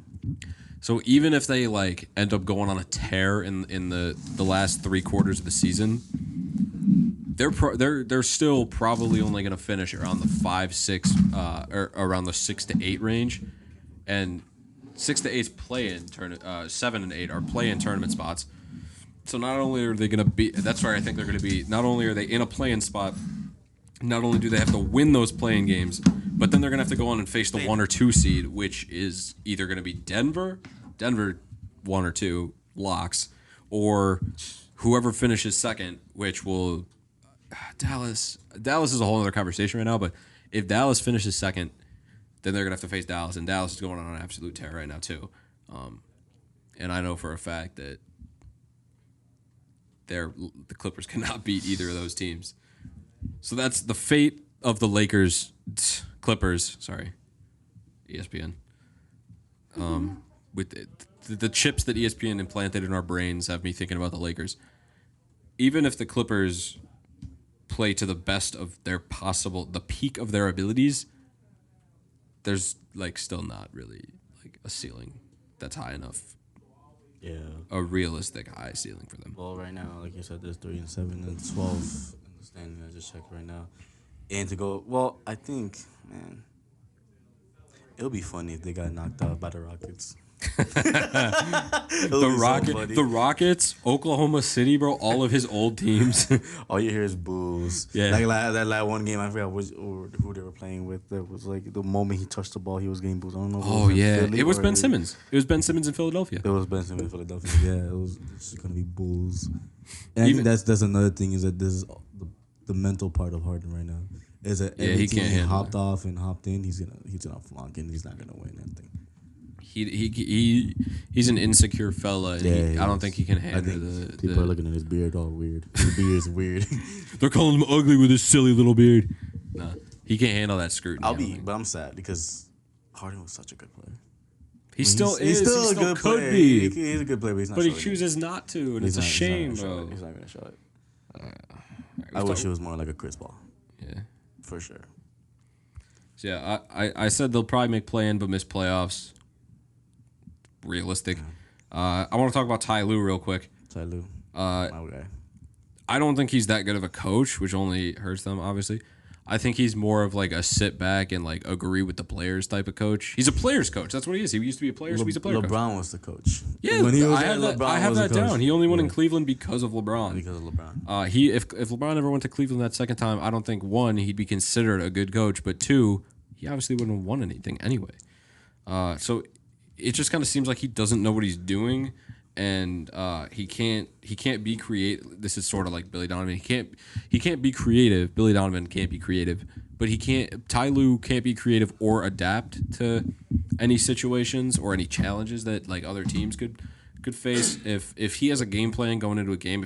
So even if they like end up going on a tear in the last 3 quarters of the season, they're still probably only going to finish around the 5-6 or around the 6 to 8 range, and 6 to 8 play-in 7 and 8 are play-in tournament spots. So not only are they going to be, that's where I think they're going to be. Not only are they in a play-in spot, not only do they have to win those play-in games, but then they're going to have to go on and face the 1 or 2 seed, which is either going to be Denver 1 or 2 locks, or whoever finishes second, which will Dallas is a whole other conversation right now. But if Dallas finishes second, then they're going to have to face Dallas, and Dallas is going on an absolute tear right now too. And I know for a fact that the Clippers cannot beat either of those teams. So that's the fate of the Clippers. Sorry, ESPN. With the chips that ESPN implanted in our brains have me thinking about the Lakers. Even if the Clippers play to the best of their the peak of their abilities, there's like still not really like a ceiling that's high enough. Yeah. A realistic high ceiling for them. Well, right now, like you said, there's 3-7 and 12 in the standing. I just checked right now. And to go, well, I think, man, it'll be funny if they got knocked out by the Rockets. The Rockets, Oklahoma City, bro, all of his old teams. All you hear is boos. Yeah. Like that last one game, I forgot who they were playing with. That was like the moment he touched the ball, he was getting boos. I don't know. If Oh yeah, it was Ben Simmons. It was Ben Simmons in Philadelphia. It was Ben Simmons in Philadelphia. Yeah, it's just gonna be bulls. And I think that's another thing is that this is the mental part of Harden right now. Is that every team he hopped off and hopped in, he's gonna flunk and he's not gonna win that thing. He's an insecure fella. And I don't think he can handle the. People are looking at his beard all weird. His beard is weird. They're calling him ugly with his silly little beard. Nah, he can't handle that scrutiny. But I'm sad because Harden was such a good player. He still is. He's still a good could player. be. He's a good player, but he's not. But he showing chooses not to, and He's it's a shame, he's not bro. He's not gonna show it. I wish it was more like a Chris Paul. Yeah, for sure. So yeah, I said they'll probably make play-in but miss playoffs. Realistic. I want to talk about Ty Lue real quick. Ty Lue, my guy. I don't think he's that good of a coach, which only hurts them, obviously. I think he's more of like a sit back and like agree with the players type of coach. He's a players coach. That's what he is. He used to be a player, so he's a player coach. LeBron was the coach. Yeah, when he was I have there, that, LeBron I have was that the coach. down. He only won in Cleveland because of LeBron. Because of LeBron. If LeBron ever went to Cleveland that second time, I don't think, one, he'd be considered a good coach, but two, he obviously wouldn't have won anything anyway. So it just kind of seems like he doesn't know what he's doing, and he can't be creative. This is sort of like Billy Donovan. He can't be creative. Billy Donovan can't be creative, but Ty Lue can't be creative or adapt to any situations or any challenges that like other teams could face. If he has a game plan going into a game,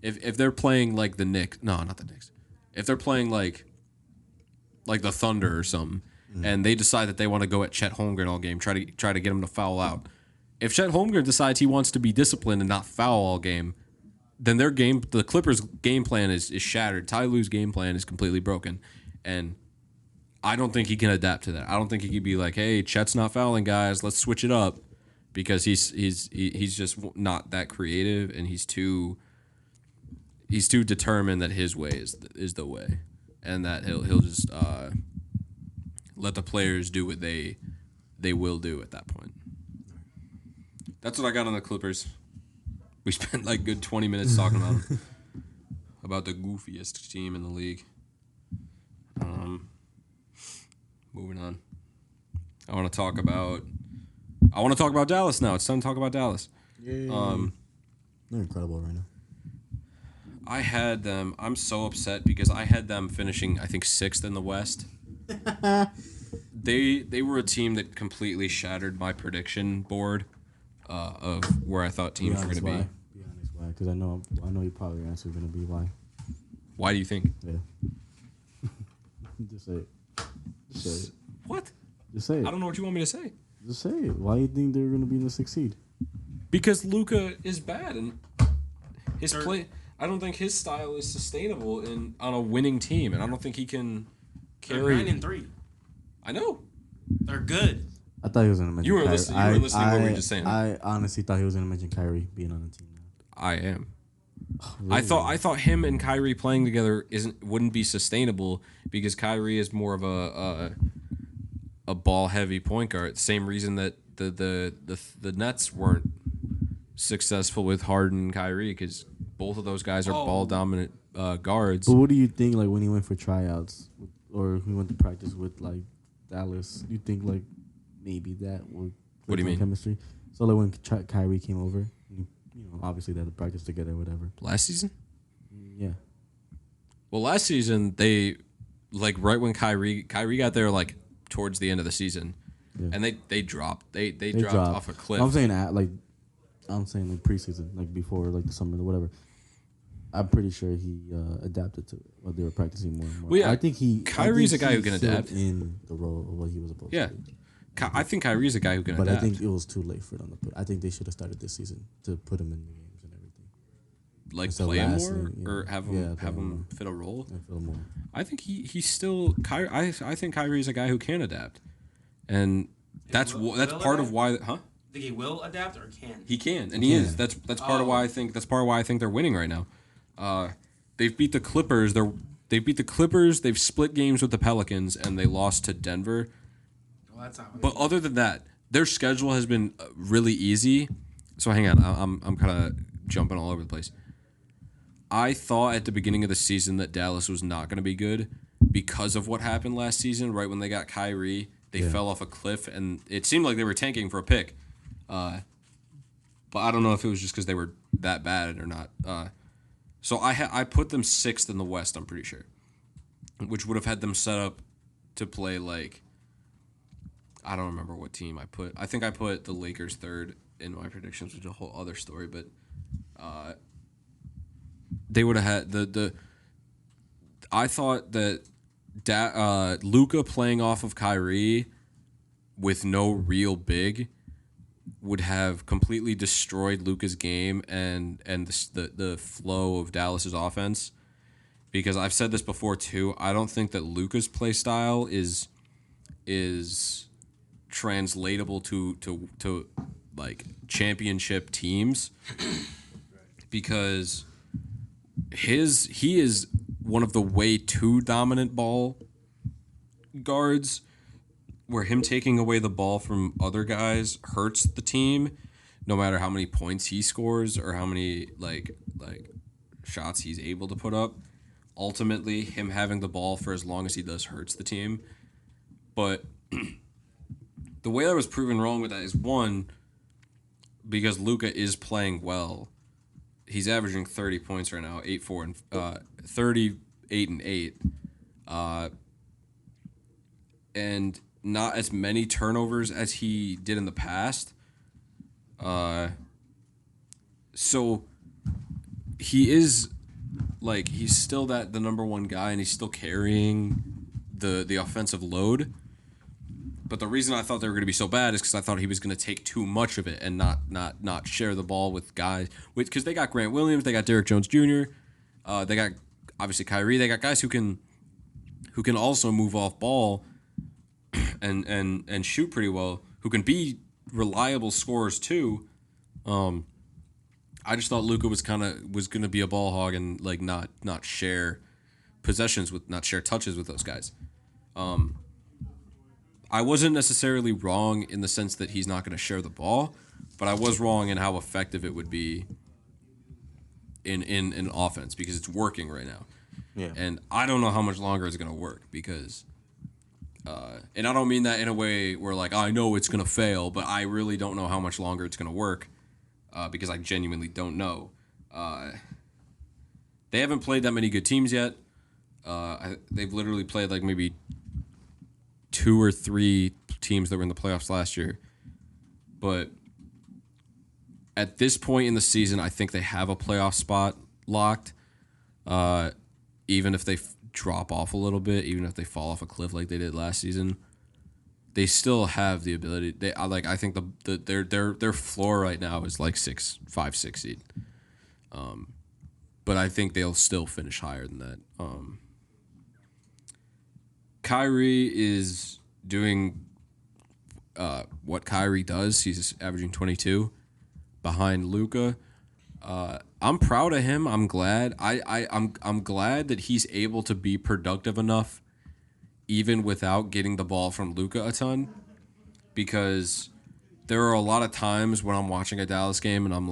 if they're playing like the Knicks, no, not the Knicks. If they're playing like the Thunder or something, and they decide that they want to go at Chet Holmgren all game, try to get him to foul out. If Chet Holmgren decides he wants to be disciplined and not foul all game, then the Clippers' game plan is shattered. Ty Lue's game plan is completely broken, and I don't think he can adapt to that. I don't think he could be like, "Hey, Chet's not fouling, guys. Let's switch it up," because he's just not that creative, and he's too determined that his way is the way, and that he'll just let the players do what they will do at that point. That's what I got on the Clippers. We spent like good 20 minutes talking about them, about the goofiest team in the league. Moving on. I want to talk about Dallas now. It's time to talk about Dallas. They're incredible right now. I had them. I'm so upset because I had them finishing, I think, 6th in the West. They were a team that completely shattered my prediction board of where I thought teams were going to be. Be honest, why? Because I know you probably your answer is going to be why. Why do you think? Yeah. Just say it. Just say it. What? Just say it. I don't know what you want me to say. Just say it. Why do you think they're going to be in the 6th seed? Because Luka is bad and his play. I don't think his style is sustainable on a winning team, and I don't think he can carry. They're 9-3. I know. They're good. I thought he was going to mention You were listening. You were listening to what we were just saying. I honestly thought he was going to mention Kyrie being on the team now. I am. Really? I thought him and Kyrie playing together wouldn't be sustainable because Kyrie is more of a ball heavy point guard. Same reason that the Nets weren't successful with Harden and Kyrie because both of those guys are ball dominant guards. But what do you think like when he went for tryouts or he went to practice with like Dallas? Do you think like maybe that would What do you mean? Chemistry. So like when Kyrie came over, obviously they had to practice together, or whatever. Last season? Yeah. Well, last season they like right when Kyrie got there like towards the end of the season, and they dropped they dropped off a cliff. I'm saying like preseason, like before like the summer or whatever. I'm pretty sure he adapted to it while they were practicing more and more. Well, yeah, I think Kyrie's a guy who can filled adapt in the role of what he was supposed to do. I think Kyrie's a guy who can adapt. But I think it was too late for them to put. I think they should have started this season to put him in the games and everything. Like Instead play him last more thing, or have him fit a role. More. I think he's still Kyrie. I think Kyrie's a guy who can adapt, and that's part of why. Huh? Think he will adapt or can? He can, and he is. That's part of why I think they're winning right now. They've beat the Clippers. They've beat the Clippers. They've split games with the Pelicans, and they lost to Denver. Well, that's not. But other than that, their schedule has been really easy. So hang on, I'm kind of jumping all over the place. I thought at the beginning of the season that Dallas was not going to be good because of what happened last season. Right when they got Kyrie, they fell off a cliff, and it seemed like they were tanking for a pick. But I don't know if it was just because they were that bad or not. So I put them 6th in the West, I'm pretty sure, which would have had them set up to play like, I don't remember what team I put. I think I put the Lakers 3rd in my predictions, which is a whole other story. But they would have had the. I thought that Luka playing off of Kyrie with no real big would have completely destroyed Luka's game and the flow of Dallas's offense, because I've said this before too. I don't think that Luka's play style is translatable to like championship teams, because he is one of the way too dominant ball guards, where him taking away the ball from other guys hurts the team, no matter how many points he scores or how many like shots he's able to put up. Ultimately, him having the ball for as long as he does hurts the team. But the way I was proven wrong with that is, one, because Luka is playing well. He's averaging 30 points right now, 8-4 and 38 and 8. And not as many turnovers as he did in the past. So he is he's still the number one guy, and he's still carrying the offensive load. But the reason I thought they were going to be so bad is because I thought he was going to take too much of it and not share the ball with guys. Because they got Grant Williams, they got Derrick Jones Jr., they got obviously Kyrie. They got guys who can also move off ball and shoot pretty well, who can be reliable scorers too. I just thought Luka was going to be a ball hog and not share possessions not share touches with those guys. I wasn't necessarily wrong in the sense that he's not going to share the ball, but I was wrong in how effective it would be in offense, because it's working right now. Yeah. And I don't know how much longer it's going to work, because and I don't mean that in a way where I know it's going to fail, but I really don't know how much longer it's going to work, because I genuinely don't know. They haven't played that many good teams yet. They've literally played maybe 2 or 3 teams that were in the playoffs last year. But at this point in the season, I think they have a playoff spot locked. Even if they drop off a little bit, even if they fall off a cliff like they did last season, they still have the ability. I think their floor right now is 5-6 seed. But I think they'll still finish higher than that. Kyrie is doing what Kyrie does. He's averaging 22 behind Luka. I'm proud of him. I'm glad. I'm glad that he's able to be productive enough even without getting the ball from Luka a ton, because there are a lot of times when I'm watching a Dallas game and I'm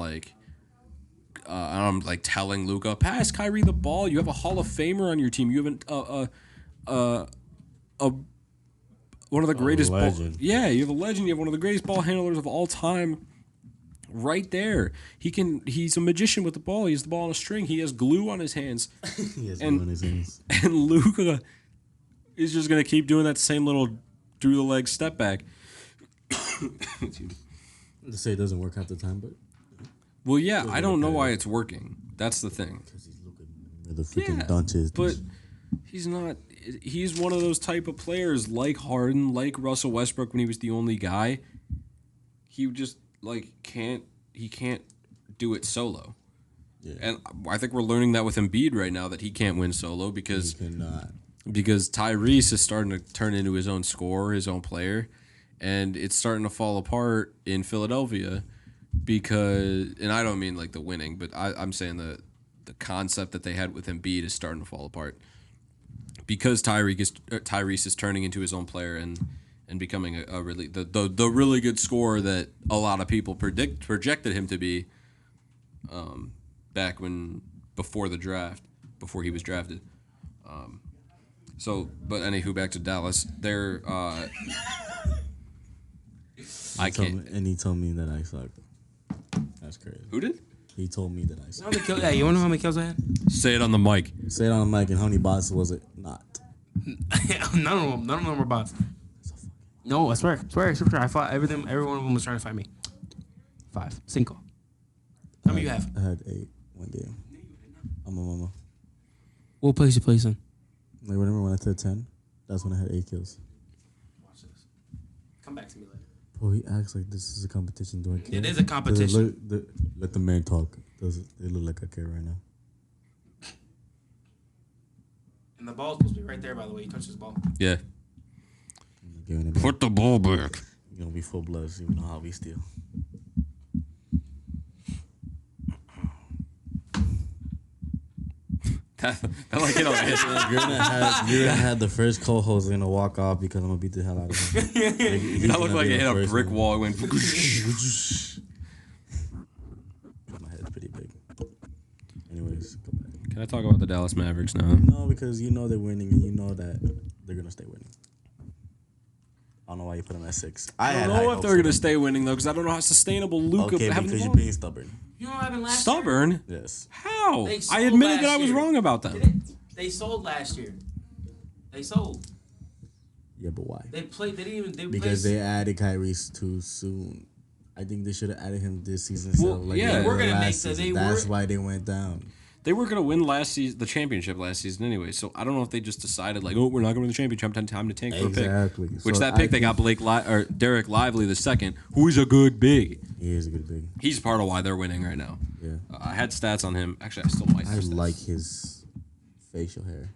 telling Luka, pass Kyrie the ball. You have a Hall of Famer on your team. You have one of the greatest you have a legend. You have one of the greatest ball handlers of all time right there. He's a magician with the ball. He has the ball on a string. He has glue on his hands. And Luka is just going to keep doing that same little through the leg step back. To say it doesn't work half the time, but well, yeah, I don't know why it's working. That's the thing. Because he's looking at the freaking dunches. But he's not. He's one of those type of players like Harden, like Russell Westbrook when he was the only guy. He just can't do it solo. Yeah. And I think we're learning that with Embiid right now, that he can't win solo because Tyrese is starting to turn into his own scorer, his own player, and it's starting to fall apart in Philadelphia because, and I don't mean the winning, but I'm saying the concept that they had with Embiid is starting to fall apart. Because Tyrese is turning into his own player and becoming a really the really good scorer that a lot of people projected him to be back before the draft, before he was drafted. But anywho, back to Dallas. They're I can't. And he told me that I sucked. That's crazy. Who did? He told me that I sucked. You want to know how many kills I had? Say it on the mic. Say it on the mic, and how many bots was it? Not. None of them were bots. No, I swear. I fought every one of them was trying to fight me. 5. 5. How many you have? I had 8 one game. I'm a mama. What place you place in? Remember when I said 10? That's when I had 8 kills. Watch this. Come back to me later. Bro, he acts like this is a competition. Do I care? It is a competition. Let the man talk. Does it look like I care right now? And the ball's supposed to be right there, by the way. You touch this ball. Yeah. Put the ball back. You're going to be full blood, so you know how we steal. I like it on this. You're gonna have the first co-host gonna walk off because I'm gonna beat the hell out of him. That looked like it hit a brick wall. It went. My head's pretty big. Anyways, go back. Can I talk about the Dallas Mavericks now? No, because you know they're winning and you know that they're gonna stay winning. I don't know why you put them at 6. I don't know if they're going to stay winning, though, because I don't know how sustainable Luka Okay, having because the you're ball. being stubborn. You know what happened last year? Stubborn? Yes. How? They sold I admitted that last I was year. wrong about them. They sold last year. They sold. Yeah, but why? They played. They didn't even. They Because played, they added Kyrie too soon. I think they should have added him this season. Well, yeah. they We're did gonna make last the- season. they That's were- why they went down. They were going to win the championship last season anyway, so I don't know if they just decided, like, oh, we're not going to win the championship, time to tank for a pick. Exactly. Which So that I pick, they got Derek Lively the second, who is a good big. He is a good big. He's part of why they're winning right now. Yeah. I had stats on him. Actually, I still might. I have stats. like his facial hair.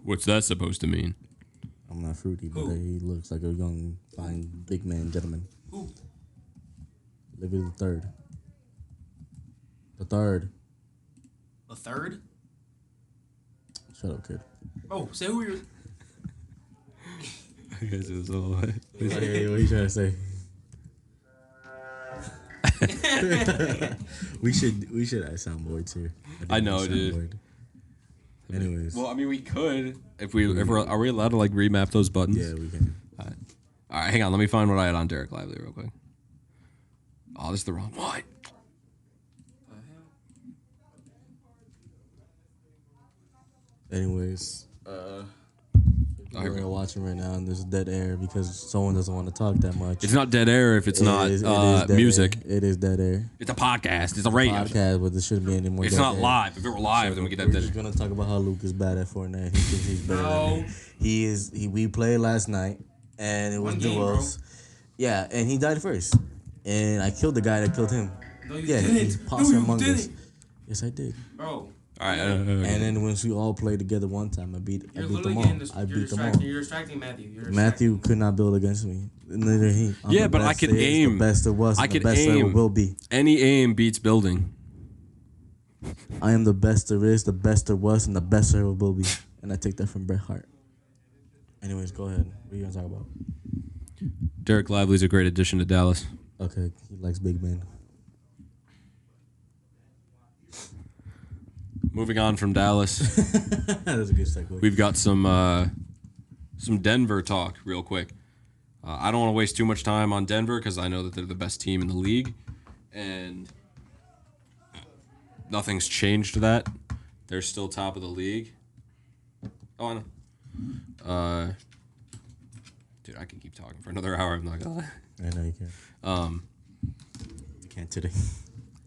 What's that supposed to mean? I'm not fruity, but Who? he looks like a young, fine, big man gentleman. Who? Livy the third. The third. A third? Shut up, kid. Oh, say who you're. Hey, what are you trying to say? we should add soundboards here. I know, dude. Anyways. Well, I mean, we could if are we allowed to like remap those buttons? Yeah, we can. All right, hang on. Let me find what I had on Derek Lively real quick. Oh, this is the wrong one. Anyways, here we we're go. watching right now, and there's dead air because someone doesn't want to talk that much. It's not dead air if it's not It is dead music. air. It is dead air. It's a podcast. It's a radio. Podcast, but there shouldn't be any more. It's dead not air. live. If it were live, then we could have We're dead just air. gonna talk about how Luke is bad at Fortnite. He thinks he's better No. than me. He is. We played last night, and it was One game, duels. Yeah, and he died first, and I killed the guy that killed him. No, you Yeah, didn't. he's No, Posse you Among Us. didn't. Yes, I did. Bro, All right. And then once we all played together one time, I beat you're them literally all. getting I you're beat them all. distracting. You're distracting Matthew. You're Matthew could not build against me. Neither he. I'm Yeah, the but I best can there is, aim. The best there was. I And the can best there aim. will be. Any aim beats building. I am the best there is, the best there was, and the best there will be. And I take that from Bret Hart. Anyways, go ahead. What are you gonna talk about? Derek Lively's a great addition to Dallas. Okay, he likes big men. Moving on from Dallas, That's a good segue. we've got some Denver talk real quick. I don't want to waste too much time on Denver because I know that they're the best team in the league, and nothing's changed to that. They're still top of the league. Oh, I know. Dude, I can keep talking for another hour. I'm not gonna lie. I know you can. You can't today.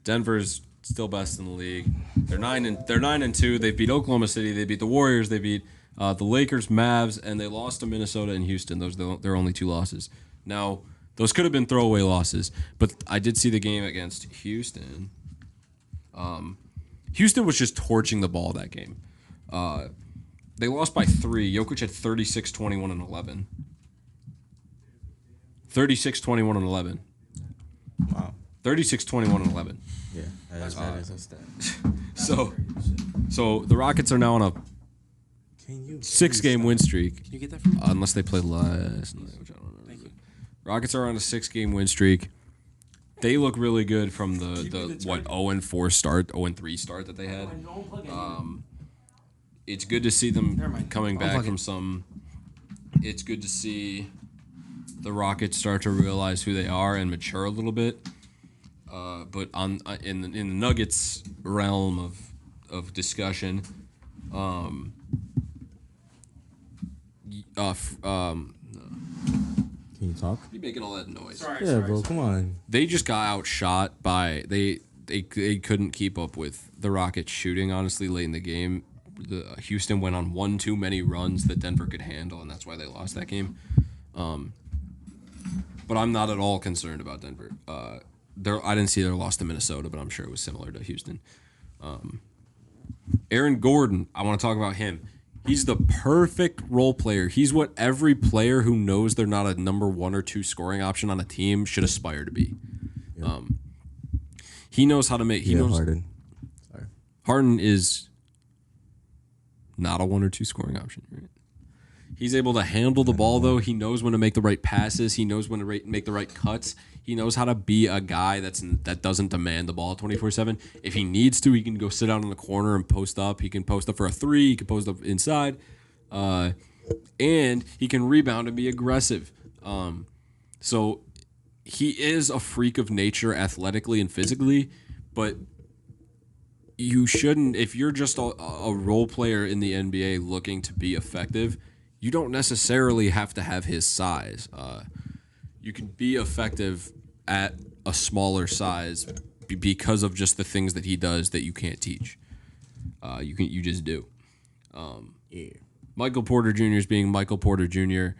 Denver's still best in the league. They're 9-2. They beat Oklahoma City. They beat the Warriors. They beat the Lakers, Mavs, and they lost to Minnesota and Houston. Those are their only 2 losses. Now, those could have been throwaway losses, but I did see the game against Houston. Houston was just torching the ball that game. They lost by 3. Jokic had 36, 21, and 11. 36, 21, and 11. Wow. 36, 21, and 11. Yeah, that is a stat. So the Rockets are now on a Can you 6-game win streak. Can you get that from me? Unless they played last night, which I don't know. Thank you. Rockets are on a 6-game win streak. They look really good from the 0-4 start, 0-3 start that they had. It's good to see them Never mind. coming I'll back plug from it. some. It's good to see the Rockets start to realize who they are and mature a little bit. But in the Nuggets realm of discussion, Can you talk? you making all that noise? Sorry, Yeah, sorry, bro. sorry. Come on. They just got outshot by they couldn't keep up with the Rockets shooting. Honestly, late in the game, Houston went on one too many runs that Denver could handle, and that's why they lost that game. But I'm not at all concerned about Denver. I didn't see their loss to Minnesota, but I'm sure it was similar to Houston. Aaron Gordon, I want to talk about him. He's the perfect role player. He's what every player who knows they're not a number 1 or 2 scoring option on a team should aspire to be. Yeah. He knows how to make. He knows Harden. Sorry. Harden is not a 1 or 2 scoring option. Right? He's able to handle the ball, though. He knows when to make the right passes. He knows when to make the right cuts. He knows how to be a guy that doesn't demand the ball 24/7. If he needs to, he can go sit out in the corner and post up. He can post up for a 3. He can post up inside. And he can rebound and be aggressive. So he is a freak of nature athletically and physically, but you shouldn't, if you're just a role player in the NBA looking to be effective, you don't necessarily have to have his size. You can be effective at a smaller size because of just the things that he does that you can't teach. You just do. Yeah. Michael Porter Jr. is being Michael Porter Jr.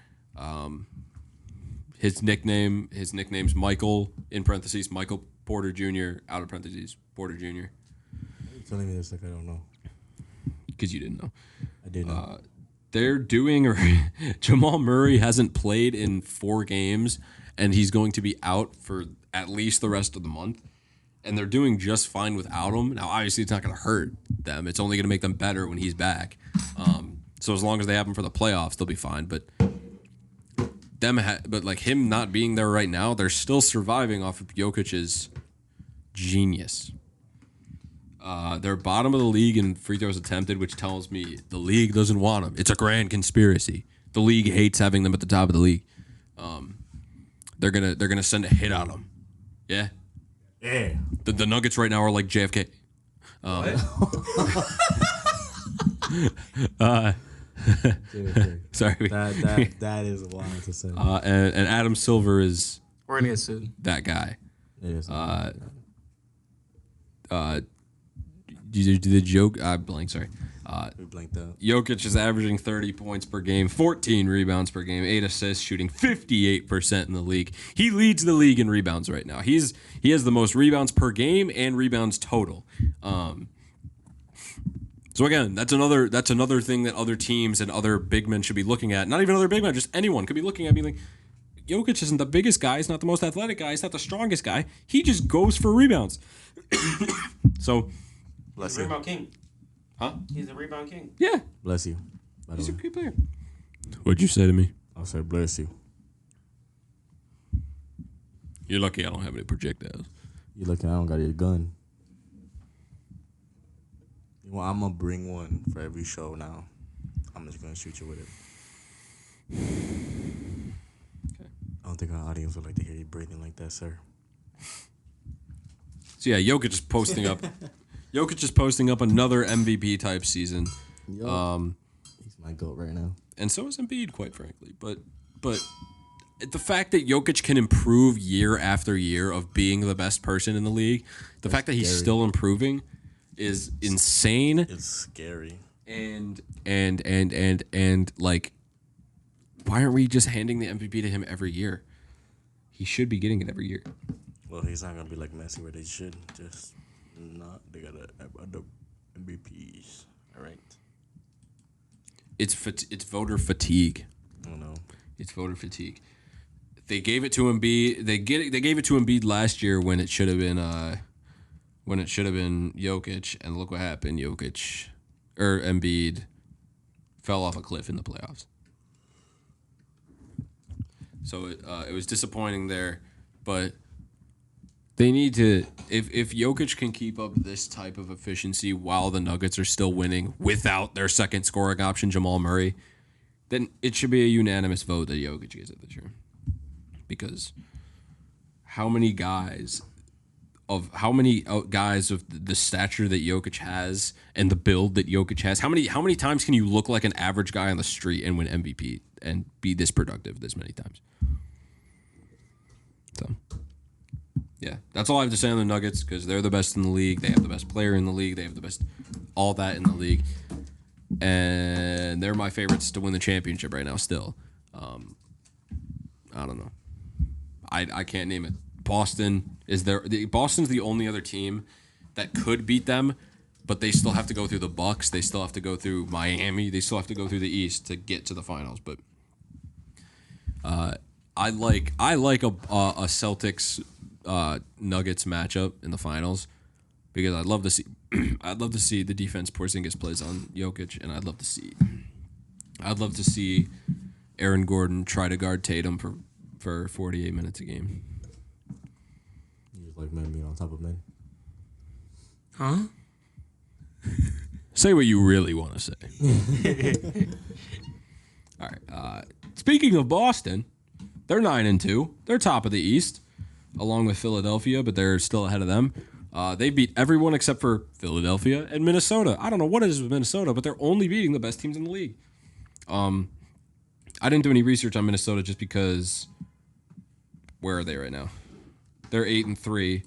His nickname's Michael, in parentheses, Michael Porter Jr., out of parentheses, Porter Jr. You're telling me this like I don't know. Because you didn't know. I did know. They're doing, Jamal Murray hasn't played in 4 games, and he's going to be out for at least the rest of the month. And they're doing just fine without him. Now, obviously, it's not going to hurt them. It's only going to make them better when he's back. So as long as they have him for the playoffs, they'll be fine. But him not being there right now, they're still surviving off of Jokic's genius. They're bottom of the league in free throws attempted, which tells me the league doesn't want them. It's a grand conspiracy. The league hates having them at the top of the league. They're gonna send a hit on them. Yeah. Yeah. The Nuggets right now are like JFK. Sorry. That is wild to say. And Adam Silver is We're gonna get sued. that guy. It is. The joke. I blank. Sorry. We blanked out. Jokic is averaging 30 points per game, 14 rebounds per game, 8 assists, shooting 58% in the league. He leads the league in rebounds right now. He has the most rebounds per game and rebounds total. So again, that's another thing that other teams and other big men should be looking at. Not even other big men, just anyone could be looking at, being like, Jokic isn't the biggest guy. He's not the most athletic guy. He's not the strongest guy. He just goes for rebounds. So, Bless He's a you. rebound king. huh? He's the rebound king. Yeah, Bless you. By the he's a way. great player. What'd you say to me? I'll say bless you. You're lucky I don't have any projectiles. You looking? I don't got your gun. You know, I'm gonna bring one for every show now. I'm just gonna shoot you with it. Okay. I don't think our audience would like to hear you breathing like that, sir. So yeah, Jokic is posting up. Jokic is posting up another MVP type season. He's my goat right now. And so is Embiid, quite frankly. But the fact that Jokic can improve year after year of being the best person in the league, the fact that he's scary. still improving is insane. It's scary. And like, why aren't we just handing the MVP to him every year? He should be getting it every year. Well, he's not gonna be like Messi, where they should just not. They gotta have other MVPs. All right. It's voter fatigue. I don't know. It's voter fatigue. They gave it to Embiid. They gave it to Embiid last year when it should have been Jokic, and look what happened. Embiid fell off a cliff in the playoffs. So it was disappointing there, but they need to, if Jokic can keep up this type of efficiency while the Nuggets are still winning without their second scoring option, Jamal Murray, then it should be a unanimous vote that Jokic gets it this year. Because how many guys of the stature that Jokic has and the build that Jokic has, how many times can you look like an average guy on the street and win MVP and be this productive this many times? So, yeah, that's all I have to say on the Nuggets, because they're the best in the league. They have the best player in the league. They have the best all that in the league. And they're my favorites to win the championship right now still. I don't know. I can't name it. Boston's the only other team that could beat them, but they still have to go through the Bucks. They still have to go through Miami. They still have to go through the East to get to the finals. But I like a Celtics Nuggets matchup in the finals, because I'd love to see I'd love to see the defense Porzingis plays on Jokic, and I'd love to see Aaron Gordon try to guard Tatum for 48 minutes a game. You just like men being on top of men. Huh? Say what you really want to say. All right. Speaking of Boston, they're 9-2. They're top of the East, along with Philadelphia, but they're still ahead of them. They beat everyone except for Philadelphia and Minnesota. I don't know what it is with Minnesota, but they're only beating the best teams in the league. I didn't do any research on Minnesota just because. Where are they right now? They're 8-3.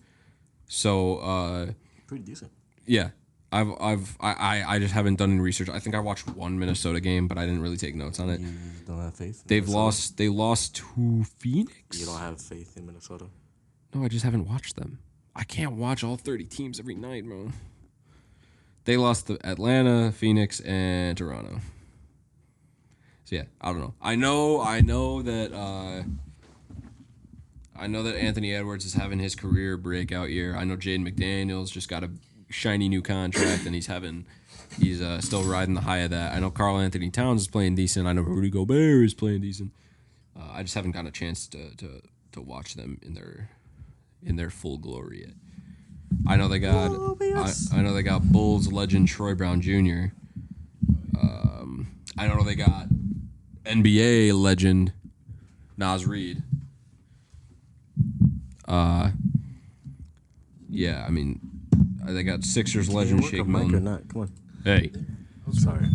So Pretty decent. yeah, I just haven't done any research. I think I watched one Minnesota game, but I didn't really take notes on it. You don't have faith? They lost to Phoenix. You don't have faith in Minnesota? No, I just haven't watched them. I can't watch all 30 teams every night, bro. They lost to Atlanta, Phoenix, and Toronto. So yeah, I don't know. I know that Anthony Edwards is having his career breakout year. I know Jaden McDaniels just got a shiny new contract, and he's still riding the high of that. I know Karl Anthony Towns is playing decent. I know Rudy Gobert is playing decent. I just haven't gotten a chance to watch them in their full glory yet. I know they got Bulls legend Troy Brown Jr. I know they got NBA legend Naz Reid. Yeah, I mean, they got Sixers legend Shake Milton. Or not? Come on. Hey, Sorry.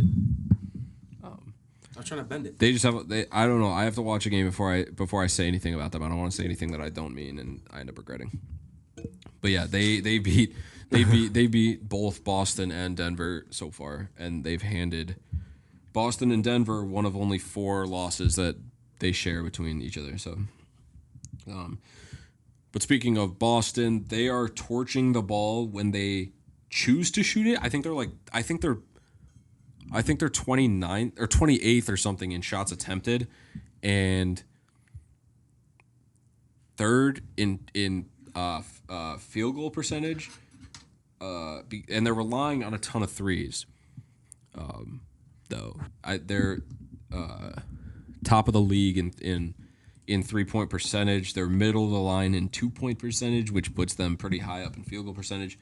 I was trying to bend it. they just have. I don't know. I have to watch a game before I say anything about them. I don't want to say anything that I don't mean, and I end up regretting. But yeah, they beat both Boston and Denver so far, and they've handed Boston and Denver one of only 4 losses that they share between each other. So, but speaking of Boston, they are torching the ball when they choose to shoot it. I think they're 29th or 28th or something in shots attempted, and third in field goal percentage. And they're relying on a ton of threes. Though they're top of the league in 3-point percentage. They're middle of the line in 2-point percentage, which puts them pretty high up in field goal percentage.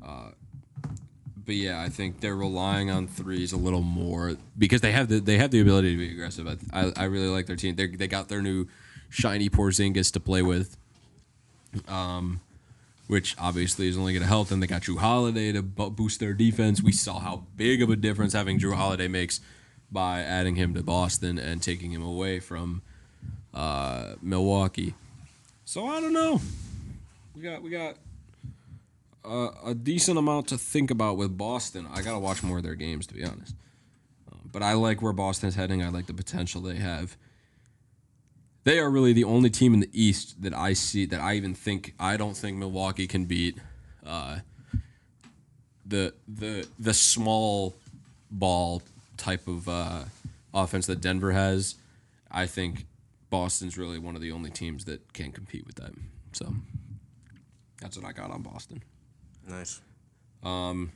But yeah, I think they're relying on threes a little more because they have the ability to be aggressive. I really like their team. They got their new shiny Porzingis to play with, which obviously is only going to help them. They got Drew Holiday to boost their defense. We saw how big of a difference having Drew Holiday makes by adding him to Boston and taking him away from Milwaukee. So I don't know. We got a decent amount to think about with Boston. I gotta watch more of their games, to be honest. But I like where Boston's heading. I like the potential they have. They are really the only team in the East that I see that I even think I don't think Milwaukee can beat. The small ball type of offense that Denver has. I think Boston's really one of the only teams that can compete with that. So that's what I got on Boston. Nice. All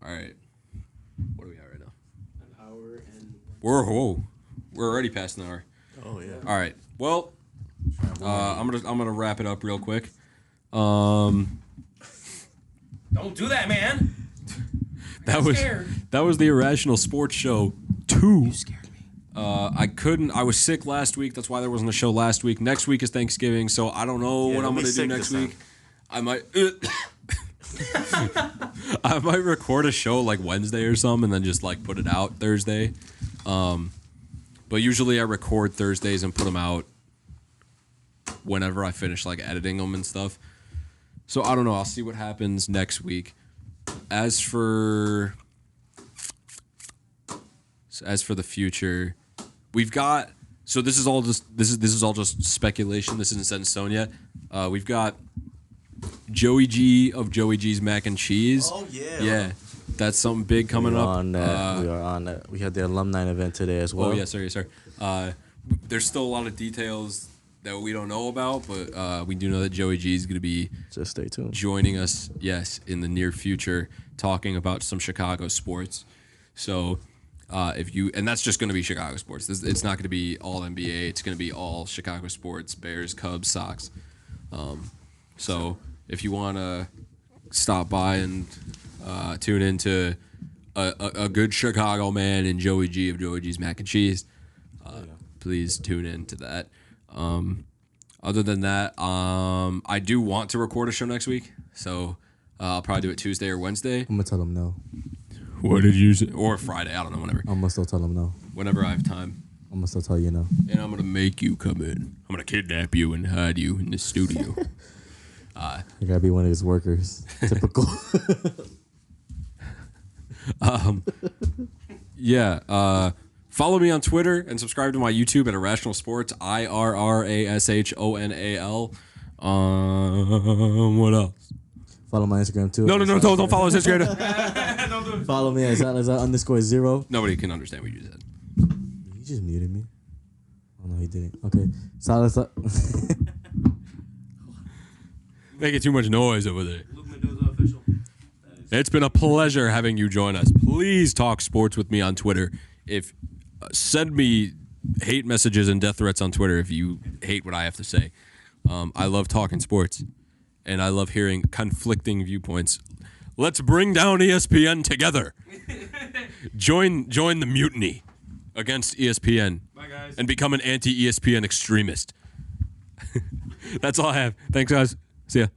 right. What do we have right now? An hour and. We're already past an hour. Oh yeah. All right. Well, I'm gonna wrap it up real quick. That Don't do that, man. was the Irrational Sports Show 2. You scared me. I was sick last week. That's why there wasn't a show last week. Next week is Thanksgiving, so I don't know what I'm gonna do next week. I might. I might record a show like Wednesday or something and then just like put it out Thursday. But usually I record Thursdays and put them out whenever I finish like editing them and stuff. So I don't know. I'll see what happens next week. As for the future, we've got. So this is all just speculation. This isn't set in stone yet. We've got Joey G of Joey G's Mac and Cheese. Oh yeah. Yeah. That's something big coming up. On that. We are on that. We had the alumni event today as well. Oh, yeah, sorry. There's still a lot of details that we don't know about, but we do know that Joey G is going to be Just stay tuned. joining us, yes, in the near future, talking about some Chicago sports. So and that's just going to be Chicago sports. It's not going to be all NBA. It's going to be all Chicago sports, Bears, Cubs, Sox. So if you want to stop by and tune into a good Chicago man and Joey G of Joey G's Mac and Cheese, please tune in to that. Other than that, I do want to record a show next week, so I'll probably do it Tuesday or Wednesday. I'm gonna tell him no. What did you say? Or Friday, I don't know, whenever. I'm gonna still tell him no. Whenever I have time. I'm gonna still tell you no. And I'm gonna make you come in. I'm gonna kidnap you and hide you in the studio. I gotta be one of his workers. Typical. Yeah. Follow me on Twitter and subscribe to my YouTube at IrRashonal Sports, IrRashonal. What else? Follow my Instagram too. No, don't follow his Instagram. Follow me at _0. Nobody can understand what you said. He just muted me. Oh no, he didn't. Okay. Silas. Making too much noise over there. It's been a pleasure having you join us. Please talk sports with me on Twitter. Send me hate messages and death threats on Twitter if you hate what I have to say. I love talking sports, and I love hearing conflicting viewpoints. Let's bring down ESPN together. Join the mutiny against ESPN. Bye, guys. And become an anti-ESPN extremist. That's all I have. Thanks, guys. See ya.